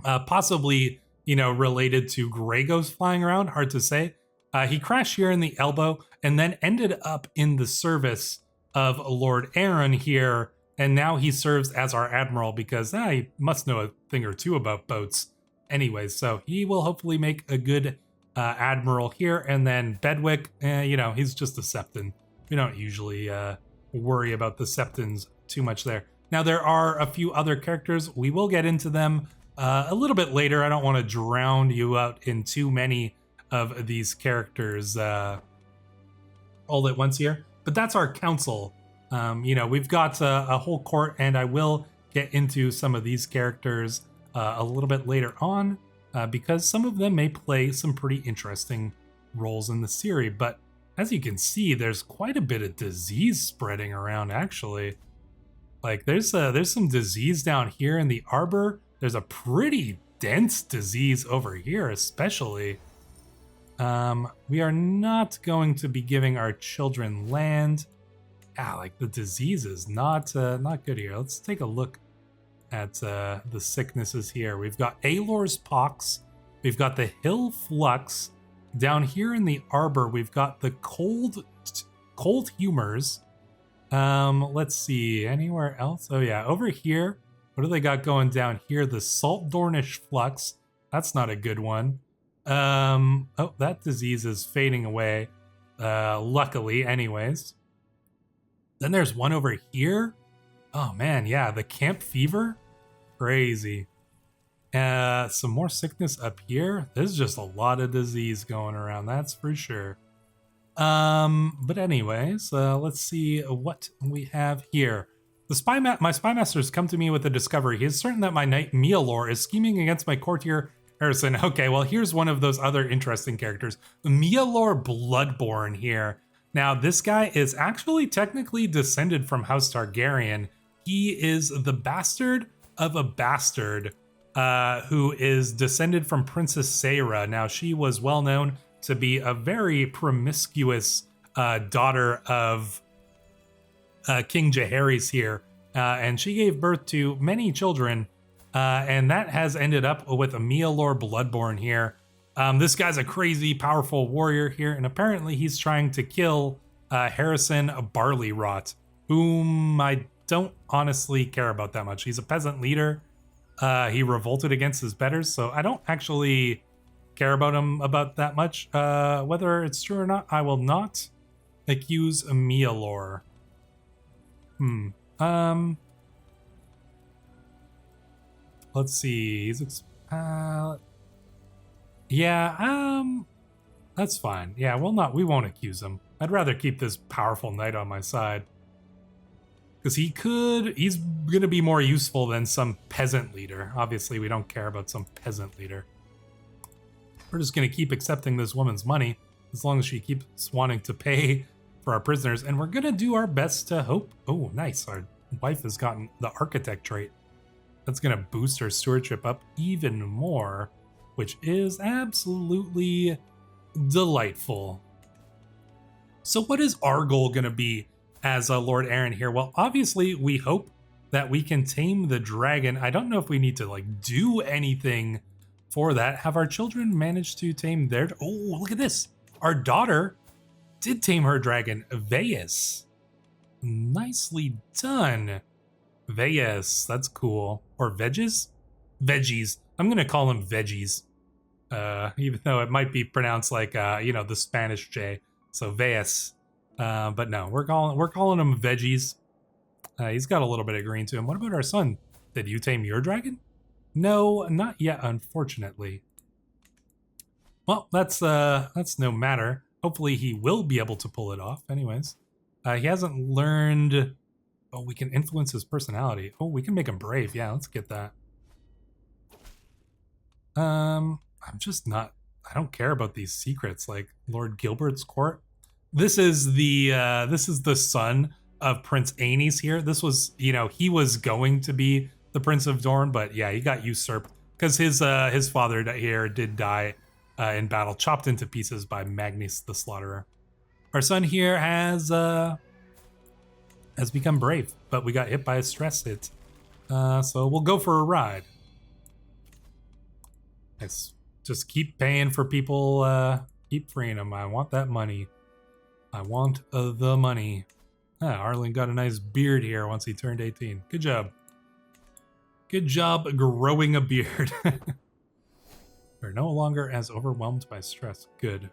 possibly, you know, related to Gragos flying around, hard to say. He crashed here in the Elbow and then ended up in the service of Lord Aeron here, and now he serves as our admiral because he must know a thing or two about boats. Anyways, so he will hopefully make a good admiral here. And then Bedwick, you know, he's just a Septon. We don't usually worry about the Septons too much there. Now, there are a few other characters. We will get into them a little bit later. I don't want to drown you out in too many of these characters all at once here. But that's our council. You know, we've got a whole court, and I will get into some of these characters a little bit later on, because some of them may play some pretty interesting roles in the series. But as you can see, there's quite a bit of disease spreading around, actually. Like, there's some disease down here in the Arbor. There's a pretty dense disease over here, especially. We are not going to be giving our children land. Like, the disease is not good here. Let's take a look at the sicknesses here. We've got Aelor's Pox. We've got the Hill Flux. Down here in the Arbor, we've got the cold humors. Let's see, anywhere else? Oh yeah, over here, what do they got going down here? The Salt Dornish Flux. That's not a good one. Oh, that disease is fading away, luckily, anyways. Then there's one over here. Oh man, yeah, the Camp Fever. Crazy. Some more sickness up here. There's just a lot of disease going around, that's for sure. But anyways, let's see what we have here. My spy master has come to me with a discovery. He is certain that my knight Mealor is scheming against my courtier Harrison. Okay, well, here's one of those other interesting characters. Mealor Bloodborne here. Now, this guy is actually technically descended from House Targaryen. He is the bastard of a bastard who is descended from Princess Sarah. Now, she was well known to be a very promiscuous daughter of King Jaehaerys here. And she gave birth to many children, and that has ended up with a Mealor Bloodborne here. This guy's a crazy, powerful warrior here, and apparently he's trying to kill Harrison Barleyrot, whom I don't honestly care about that much. He's a peasant leader. He revolted against his betters, so I don't actually care about him about that much. Whether it's true or not, I will not accuse Mealor. Let's see. That's fine. Yeah, we won't accuse him. I'd rather keep this powerful knight on my side. Because he's gonna be more useful than some peasant leader. Obviously, we don't care about some peasant leader. We're just gonna keep accepting this woman's money as long as she keeps wanting to pay for our prisoners, and we're gonna do our best to hope. Oh, nice. Our wife has gotten the architect trait. That's gonna boost her stewardship up even more, which is absolutely delightful. So what is our goal gonna be as Lord Aeron here? Well, obviously we hope that we can tame the dragon. I don't know if we need to like do anything for that. Have our children managed to tame their... Oh, look at this. Our daughter did tame her dragon, Veus. Nicely done. Veus, that's cool. Or Veggies? Veggies. I'm gonna call them Veggies. Even though it might be pronounced like, the Spanish J. So Veus. But no, we're calling him Veggies. He's got a little bit of green to him. What about our son? Did you tame your dragon? No, not yet, unfortunately. Well, that's no matter. Hopefully he will be able to pull it off. Anyways, he hasn't learned. Oh, we can influence his personality. Oh, we can make him brave. Yeah, let's get that. I'm just not. I don't care about these secrets like Lord Gilbert's court. This is the son of Prince Aenys here. This was, he was going to be the Prince of Dorne, but yeah, he got usurped because his father here did die in battle, chopped into pieces by Magnus the Slaughterer. Our son here has become brave, but we got hit by a stress hit, so we'll go for a ride. Let's just keep paying for people, keep freeing them. I want that money. I want the money. Arlen got a nice beard here once he turned 18. Good job. Good job growing a beard. We're no longer as overwhelmed by stress. Good.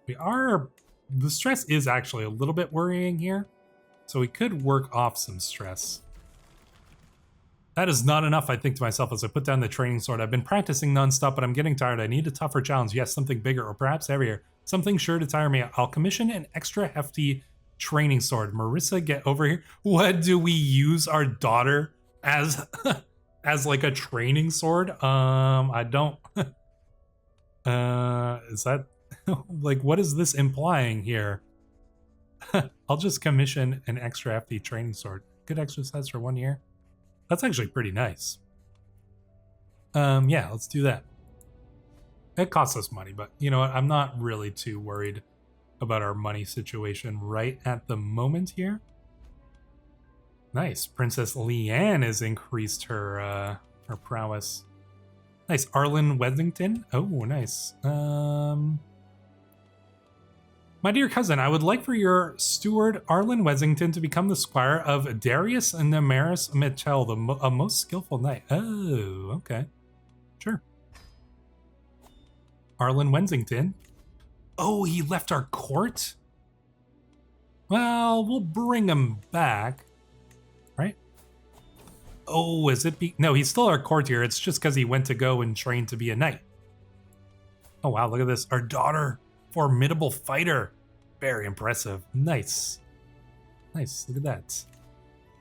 The stress is actually a little bit worrying here, so we could work off some stress. That is not enough, I think to myself as I put down the training sword. I've been practicing nonstop, but I'm getting tired. I need a tougher challenge. Yes, something bigger or perhaps heavier. Something sure to tire me out. I'll commission an extra hefty training sword. Marissa, get over here. What, do we use our daughter as as like a training sword? I don't. Is that like, what is this implying here? I'll just commission an extra hefty training sword. Good exercise for 1 year. That's actually pretty nice. Yeah, let's do that. It costs us money, but you know what? I'm not really too worried about our money situation right at the moment here. Nice. Princess Leanne has increased her prowess. Nice. Arlen Wethington. Oh, nice. My dear cousin, I would like for your steward Arlen Wessington to become the squire of Darius and Namaris Mitchell, a most skillful knight. Oh, okay. Sure. Arlen Wensington. Oh, he left our court? Well, we'll bring him back, right? Oh, is it no, he's still our courtier. It's just because he went to go and train to be a knight. Oh, wow, look at this. Our daughter, formidable fighter. Very impressive. Nice. Nice, look at that.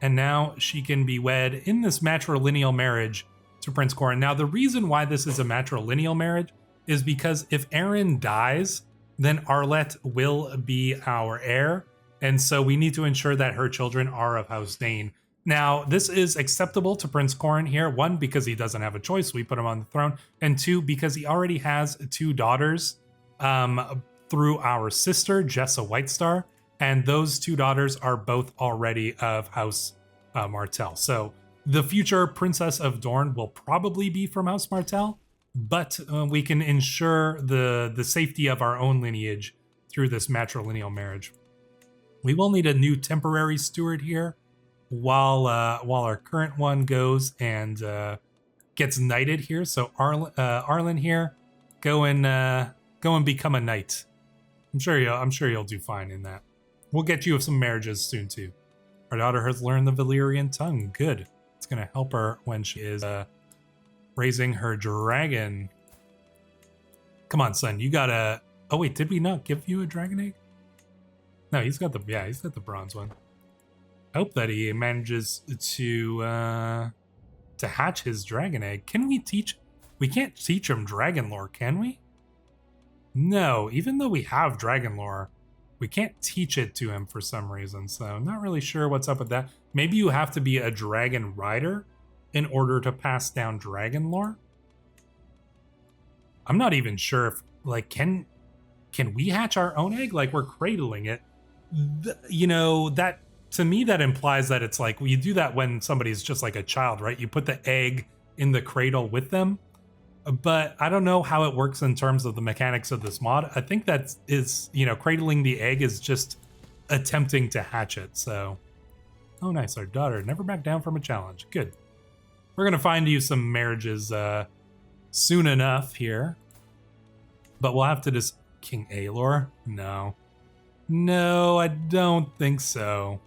And now she can be wed in this matrilineal marriage to Prince Qoren. Now, the reason why this is a matrilineal marriage is because if Aeron dies, then Arlette will be our heir. And so we need to ensure that her children are of House Dayne. Now, this is acceptable to Prince Qoren here. 1, because he doesn't have a choice. We put him on the throne. And 2, because he already has 2 daughters through our sister, Jessa Whitestar. And those 2 daughters are both already of House Martell. So the future Princess of Dorne will probably be from House Martell. But we can ensure the safety of our own lineage through this matrilineal marriage. We will need a new temporary steward here while our current one goes and gets knighted here. So Arlen here, go and become a knight. I'm sure you'll do fine in that. We'll get you some marriages soon too. Our daughter has learned the Valyrian tongue. Good. It's gonna help her when she is raising her dragon. Come on, son. You gotta. Oh wait, did we not give you a dragon egg? No, he's got the bronze one. I hope that he manages to hatch his dragon egg. Can we teach? We can't teach him dragon lore, can we? No, even though we have dragon lore, we can't teach it to him for some reason. So I'm not really sure what's up with that. Maybe you have to be a dragon rider in order to pass down dragon lore. I'm not even sure if, like, can we hatch our own egg? Like, we're cradling it. You know, that, to me, that implies that it's like, well, you do that when somebody's just like a child, right? You put the egg in the cradle with them. But I don't know how it works in terms of the mechanics of this mod. I think that is, you know, cradling the egg is just attempting to hatch it. So, oh, nice. Our daughter never back down from a challenge. Good. We're going to find you some marriages soon enough here. But we'll have to just... King Aelor? No. No, I don't think so.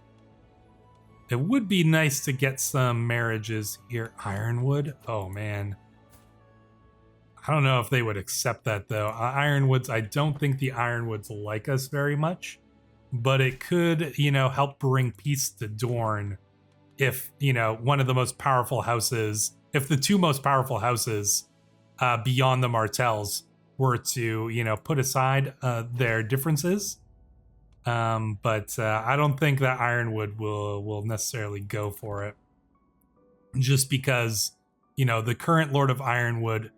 It would be nice to get some marriages here. Ironwood? Oh, man. I don't know if they would accept that, though. Ironwoods, I don't think the Ironwoods like us very much, but it could, you know, help bring peace to Dorne if, you know, one of the most powerful houses, if the two most powerful houses beyond the Martells were to, you know, put aside their differences. But I don't think that Ironwood will necessarily go for it, just because, you know, the current Lord of Ironwood,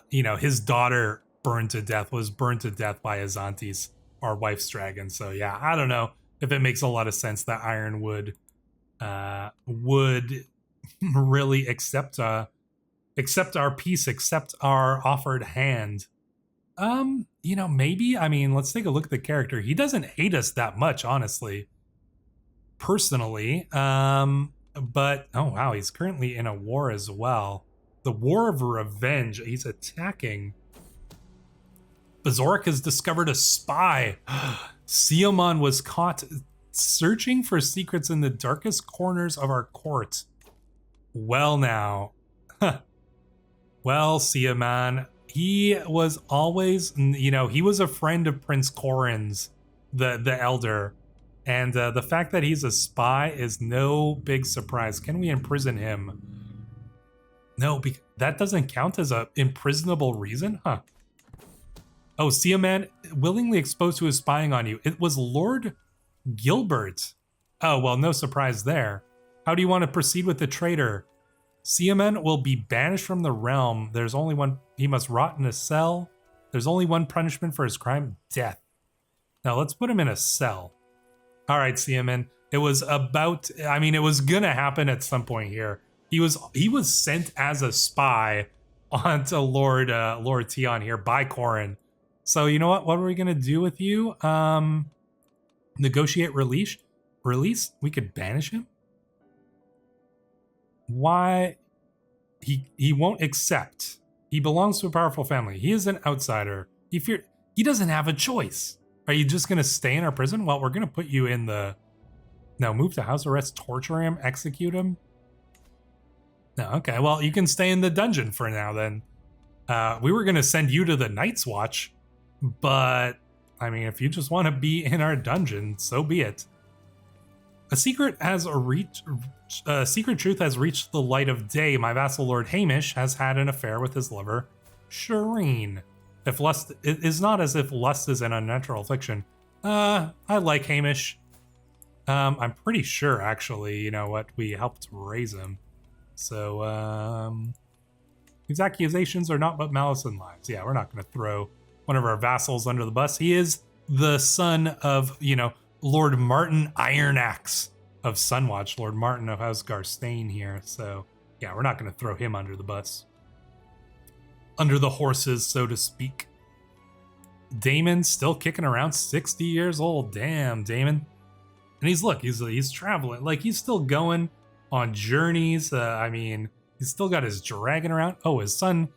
you know, his daughter was burned to death by Azantes, our wife's dragon. So yeah, I don't know if it makes a lot of sense that Ironwood would really accept our peace, accept our offered hand. You know, maybe. I mean, let's take a look at the character. He doesn't hate us that much, honestly, personally. But oh wow, he's currently in a war as well. The War of Revenge. He's attacking. Bazoric has discovered a spy. Siamon was caught searching for secrets in the darkest corners of our court. Well now. Well, Siamon, he was always, you know, he was a friend of Prince Qoren's, the Elder. And the fact that he's a spy is no big surprise. Can we imprison him? No, that doesn't count as a imprisonable reason? Huh. Oh, Siamon willingly exposed to his spying on you. It was Lord Gilbert. Oh, well, no surprise there. How do you want to proceed with the traitor? Siamon will be banished from the realm. There's only one. He must rot in a cell. There's only one punishment for his crime: death. Now let's put him in a cell. All right, Siamon. It was about. I mean, it was gonna happen at some point here. He was sent as a spy onto Lord Tion here by Qoren. So you know what? What are we gonna do with you? Negotiate release. Release. We could banish him. Why? He won't accept. He belongs to a powerful family. He is an outsider. He doesn't have a choice. Are you just gonna stay in our prison? Well, we're gonna put you in the. No, move to house arrest, torture him, execute him. No, okay. Well, you can stay in the dungeon for now then. We were gonna send you to the Night's Watch, but I mean, if you just want to be in our dungeon, so be it. A secret truth has reached the light of day. My vassal Lord Hamish has had an affair with his lover, Shireen. If lust, it is not as if lust is an unnatural affliction. I like Hamish. I'm pretty sure, actually, you know what, we helped raise him. So, these accusations are not but malice and lies. Yeah, we're not going to throw one of our vassals under the bus. He is the son of, you know, Lord Martin Ironaxe of Sunwatch, Lord Martin of House Dayne here. So, yeah, we're not going to throw him under the bus. Under the horses, so to speak. Daemon's still kicking around, 60 years old. Damn, Daemon. And he's traveling. Like, he's still going on journeys. I mean, he's still got his dragon around. Oh, his son,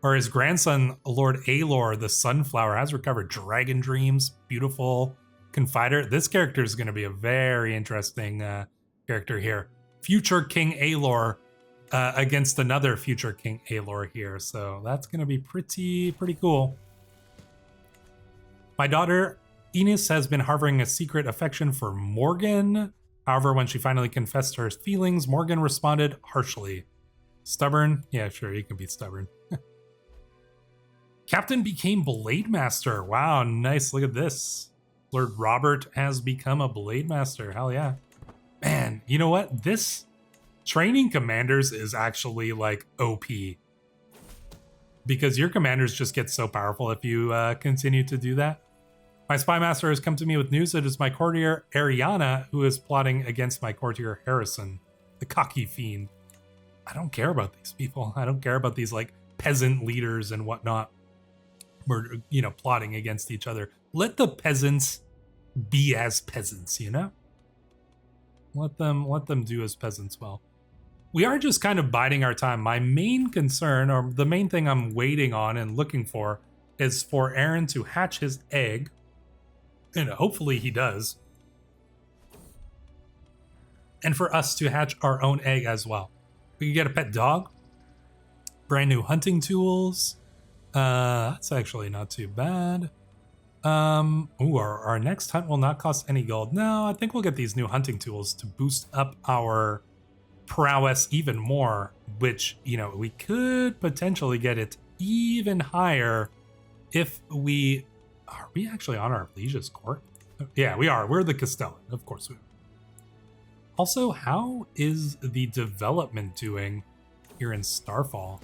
or his grandson, Lord Aelor, the Sunflower, has recovered dragon dreams. Beautiful confider. This character is going to be a very interesting character here. Future King Aelor against another future King Aelor here. So that's going to be pretty cool. My daughter Enis has been harboring a secret affection for Morgan. However, when she finally confessed her feelings, Morgan responded harshly. Stubborn? Yeah, sure, you can be stubborn. Captain became Blade Master. Wow, nice. Look at this. Lord Robert has become a Blade Master. Hell yeah. Man, you know what? This training commanders is actually like OP. Because your commanders just get so powerful if you continue to do that. My spy master has come to me with news that it is my courtier Ariana who is plotting against my courtier Harrison, the cocky fiend. I don't care about these people. I don't care about these like peasant leaders and whatnot. We're, you know, plotting against each other. Let the peasants be as peasants, you know? Let them do as peasants well. We are just kind of biding our time. My main concern, or the main thing I'm waiting on and looking for, is for Aeron to hatch his egg. And hopefully he does. And for us to hatch our own egg as well. We can get a pet dog. Brand new hunting tools. That's actually not too bad. Ooh, our next hunt will not cost any gold. No, I think we'll get these new hunting tools to boost up our prowess even more, which, you know, we could potentially get it even higher if we... Are we actually on our liege's court? Yeah, we are. We're the Castellan. Of course we are. Also, how is the development doing here in Starfall?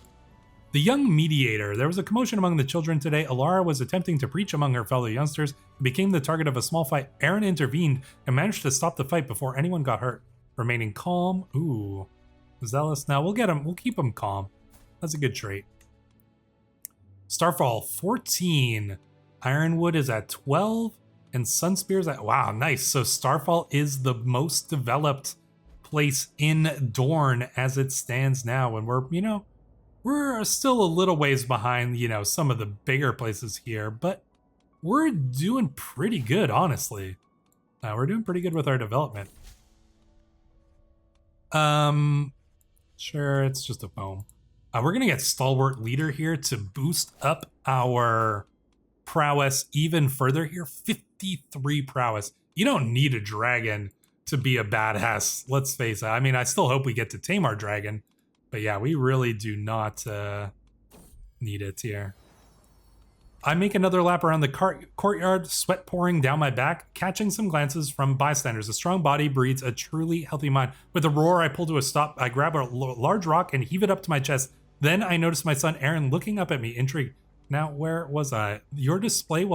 The young mediator. There was a commotion among the children today. Alara was attempting to preach among her fellow youngsters and became the target of a small fight. Aeron intervened and managed to stop the fight before anyone got hurt. Remaining calm. Ooh. Zealous. Now we'll get him. We'll keep him calm. That's a good trait. Starfall 14. Ironwood is at 12. And Sunspear's at... Wow, nice. So Starfall is the most developed place in Dorne as it stands now. And we're, you know... We're still a little ways behind, you know, some of the bigger places here, but we're doing pretty good, honestly. We're doing pretty good with our development. Sure, it's just a poem. We're gonna get Stalwart Leader here to boost up our prowess even further here. 53 prowess. You don't need a dragon to be a badass, let's face it. I mean, I still hope we get to tame our dragon. But yeah, we really do not need it here. I make another lap around the courtyard, sweat pouring down my back, catching some glances from bystanders. A strong body breeds a truly healthy mind. With a roar, I pull to a stop. I grab a large rock and heave it up to my chest. Then I notice my son Aeron looking up at me, intrigued. Now, where was I? Your display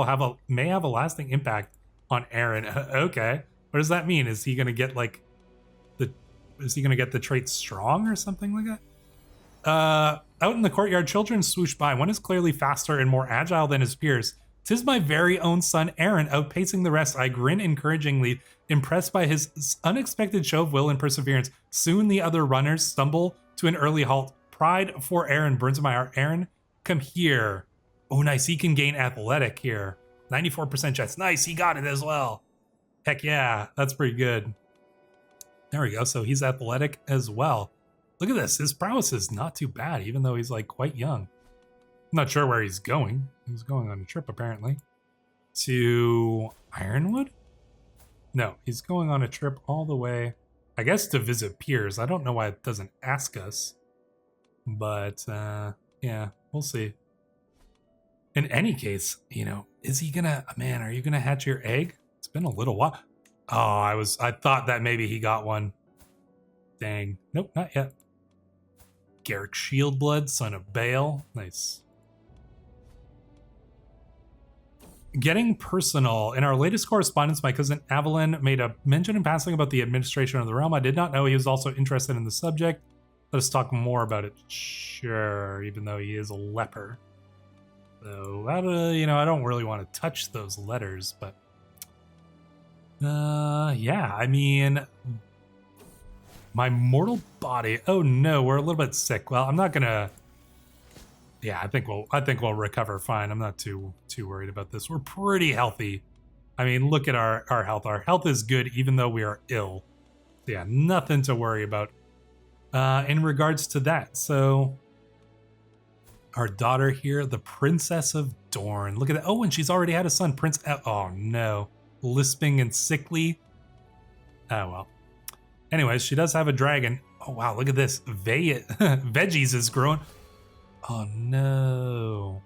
may have a lasting impact on Aeron. Okay. What does that mean? Is he gonna get like the trait strong or something like that? Out in the courtyard, children swoosh by. One is clearly faster and more agile than his peers. 'Tis my very own son, Aeron, outpacing the rest. I grin encouragingly, impressed by his unexpected show of will and perseverance. Soon the other runners stumble to an early halt. Pride for Aeron burns in my heart. Aeron, come here. Oh, nice. He can gain athletic here. 94% chance. Nice. He got it as well. Heck yeah. That's pretty good. There we go. So he's athletic as well. Look at this. His prowess is not too bad, even though he's like quite young. I'm not sure where he's going. He's going on a trip, apparently. To Ironwood? No, he's going on a trip all the way, I guess, to visit peers. I don't know why it doesn't ask us. But, yeah, we'll see. In any case, you know, is he gonna... Man, are you gonna hatch your egg? It's been a little while. Oh, I thought that maybe he got one. Dang. Nope, not yet. Garrick Shieldblood, son of Bael. Nice. Getting personal. In our latest correspondence, my cousin Avalyn made a mention in passing about the administration of the realm. I did not know he was also interested in the subject. Let us talk more about it. Sure, even though he is a leper. So, you know, I don't really want to touch those letters, but... yeah, I mean... My mortal body. Oh no, we're a little bit sick. Well, I'm not gonna... Yeah, I think we'll recover fine. I'm not too worried about this. We're pretty healthy. I mean, look at our health. Our health is good even though we are ill. So yeah, nothing to worry about in regards to that. So our daughter here, the Princess of Dorne. Look at that. Oh, and she's already had a son, Prince... Oh no. Lisping and sickly. Oh well. Anyways, she does have a dragon. Oh, wow, look at this. Veggies is growing. Oh, no.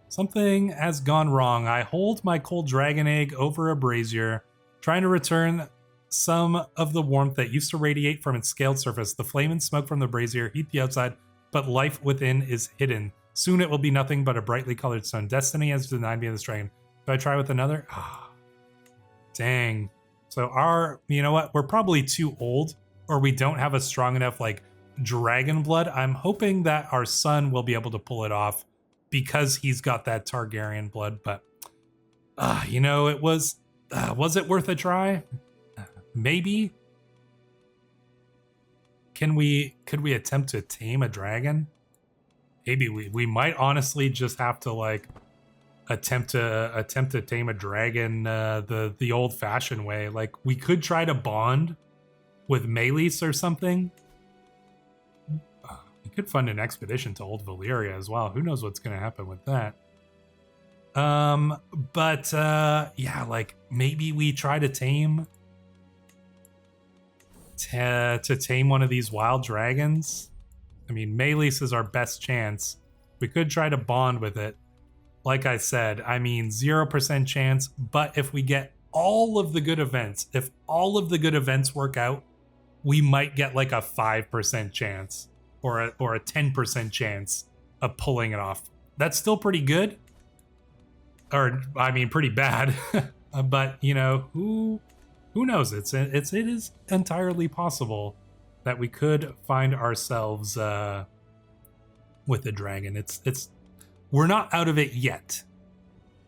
Something has gone wrong. I hold my cold dragon egg over a brazier, trying to return some of the warmth that used to radiate from its scaled surface. The flame and smoke from the brazier heat the outside, but life within is hidden. Soon it will be nothing but a brightly colored stone. Destiny has denied me this dragon. Do I try with another? Ah, dang. So you know what? We're probably too old, or we don't have a strong enough, like, dragon blood. I'm hoping that our son will be able to pull it off because he's got that Targaryen blood, but, you know, was it worth a try? Maybe? Could we attempt to tame a dragon? Maybe we might honestly just have to, like, attempt to tame a dragon the old-fashioned way. Like, we could try to bond with Meleys or something. We You could fund an expedition to Old Valyria as well. Who knows what's going to happen with that? Yeah, like maybe we try to tame to tame one of these wild dragons. I mean, Meleys is our best chance. We could try to bond with it. Like I said, I mean, 0% chance, but if we get all of the good events, if all of the good events work out, we might get like a 5% chance or a 10% chance of pulling it off. That's still pretty good. Or, I mean, pretty bad. But, you know, who knows? It is entirely possible that we could find ourselves with a dragon. We're not out of it yet.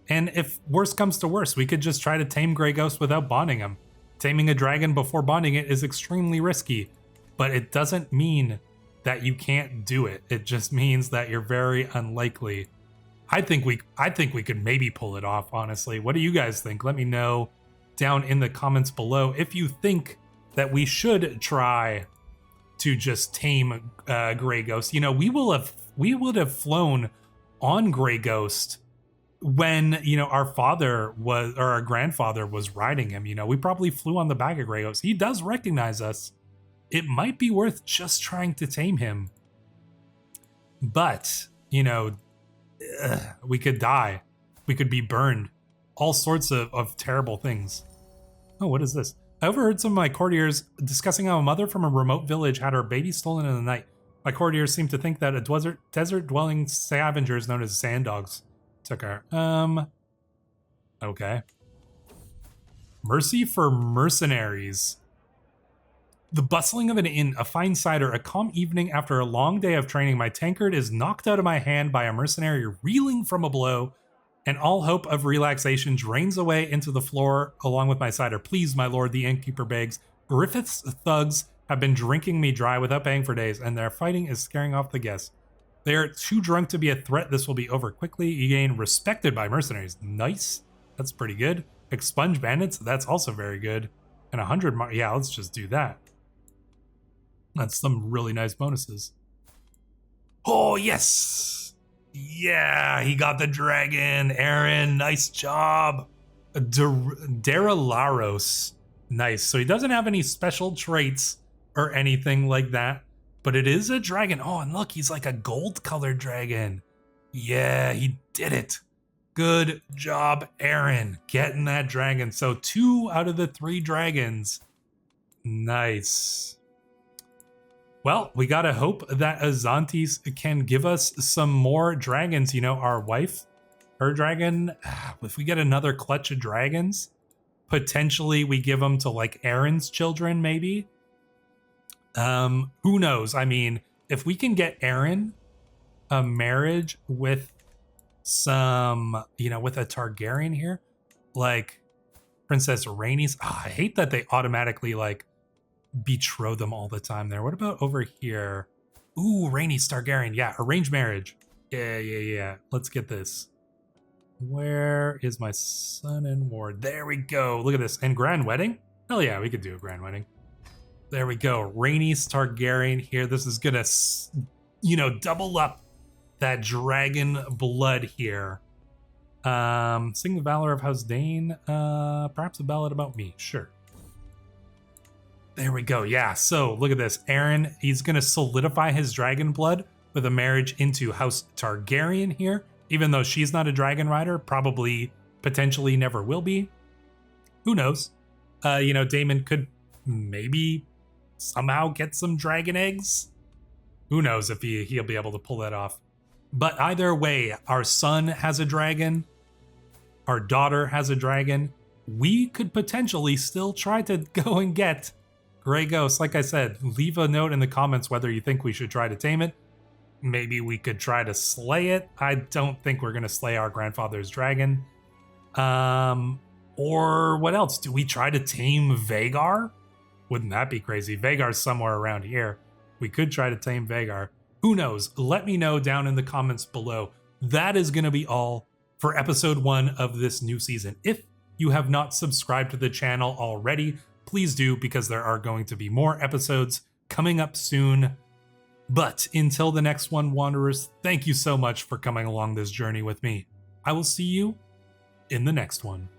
And if worse comes to worse, we could just try to tame Grey Ghost without bonding him. Taming a dragon before bonding it is extremely risky, but it doesn't mean that you can't do it. It just means that you're very unlikely. I think we could maybe pull it off, honestly. What do you guys think? Let me know down in the comments below if you think that we should try to just tame Grey Ghost. You know, we would have flown on Grey Ghost when, you know, our grandfather was riding him. You know, we probably flew on the back of Grey Ghost. He does recognize us. It might be worth just trying to tame him. But, you know, we could die. We could be burned. All sorts of terrible things. Oh, what is this? I overheard some of my courtiers discussing how a mother from a remote village had her baby stolen in the night. My courtiers seem to think that a desert-dwelling scavengers known as sand dogs took her. Okay. Mercy for mercenaries. The bustling of an inn, a fine cider, a calm evening after a long day of training. My tankard is knocked out of my hand by a mercenary reeling from a blow, and all hope of relaxation drains away into the floor along with my cider. Please, my lord, the innkeeper begs. Griffith's thugs have been drinking me dry without paying for days, and their fighting is scaring off the guests. They are too drunk to be a threat. This will be over quickly. You gain respected by mercenaries. Nice. That's pretty good. Expunge bandits. That's also very good. And 100 yeah, let's just do that. That's some really nice bonuses. Oh, yes. Yeah, he got the dragon. Aeron, nice job. Daralaros. Nice. So he doesn't have any special traits or anything like that, but it is a dragon. Oh, and look, he's like a gold-colored dragon. Yeah, he did it. Good job, Aeron, getting that dragon. So 2 out of the 3 dragons. Nice. Well, we gotta hope that Azantes can give us some more dragons. You know, our wife, her dragon, if we get another clutch of dragons, potentially we give them to like Aeron's children, maybe. Who knows? I mean, if we can get Aeron a marriage with some, you know, with a Targaryen here, like Princess Rhaenys. I hate that they automatically like betroth them all the time there. What about over here? Ooh, Rhaenys Targaryen. Yeah, arranged marriage. Yeah. Let's get this. Where is my son and ward? There we go. Look at this. And grand wedding? Hell yeah, we could do a grand wedding. There we go. Rhaenys Targaryen here. This is gonna, you know, double up that dragon blood here. Sing the valor of House Dayne. Perhaps a ballad about me. Sure. There we go. Yeah, so look at this. Aeron, he's going to solidify his dragon blood with a marriage into House Targaryen here. Even though she's not a dragon rider, probably, potentially never will be. Who knows? You know, Daemon could maybe somehow get some dragon eggs. Who knows if he'll be able to pull that off. But either way, our son has a dragon. Our daughter has a dragon. We could potentially still try to go and get Grey Ghost. Like I said, leave a note in the comments whether you think we should try to tame it. Maybe we could try to slay it. I don't think we're going to slay our grandfather's dragon. Or what else? Do we try to tame Vhagar? Wouldn't that be crazy? Vhagar's somewhere around here. We could try to tame Vhagar. Who knows? Let me know down in the comments below. That is going to be all for episode 1 of this new season. If you have not subscribed to the channel already, please do, because there are going to be more episodes coming up soon. But until the next one, Wanderers, thank you so much for coming along this journey with me. I will see you in the next one.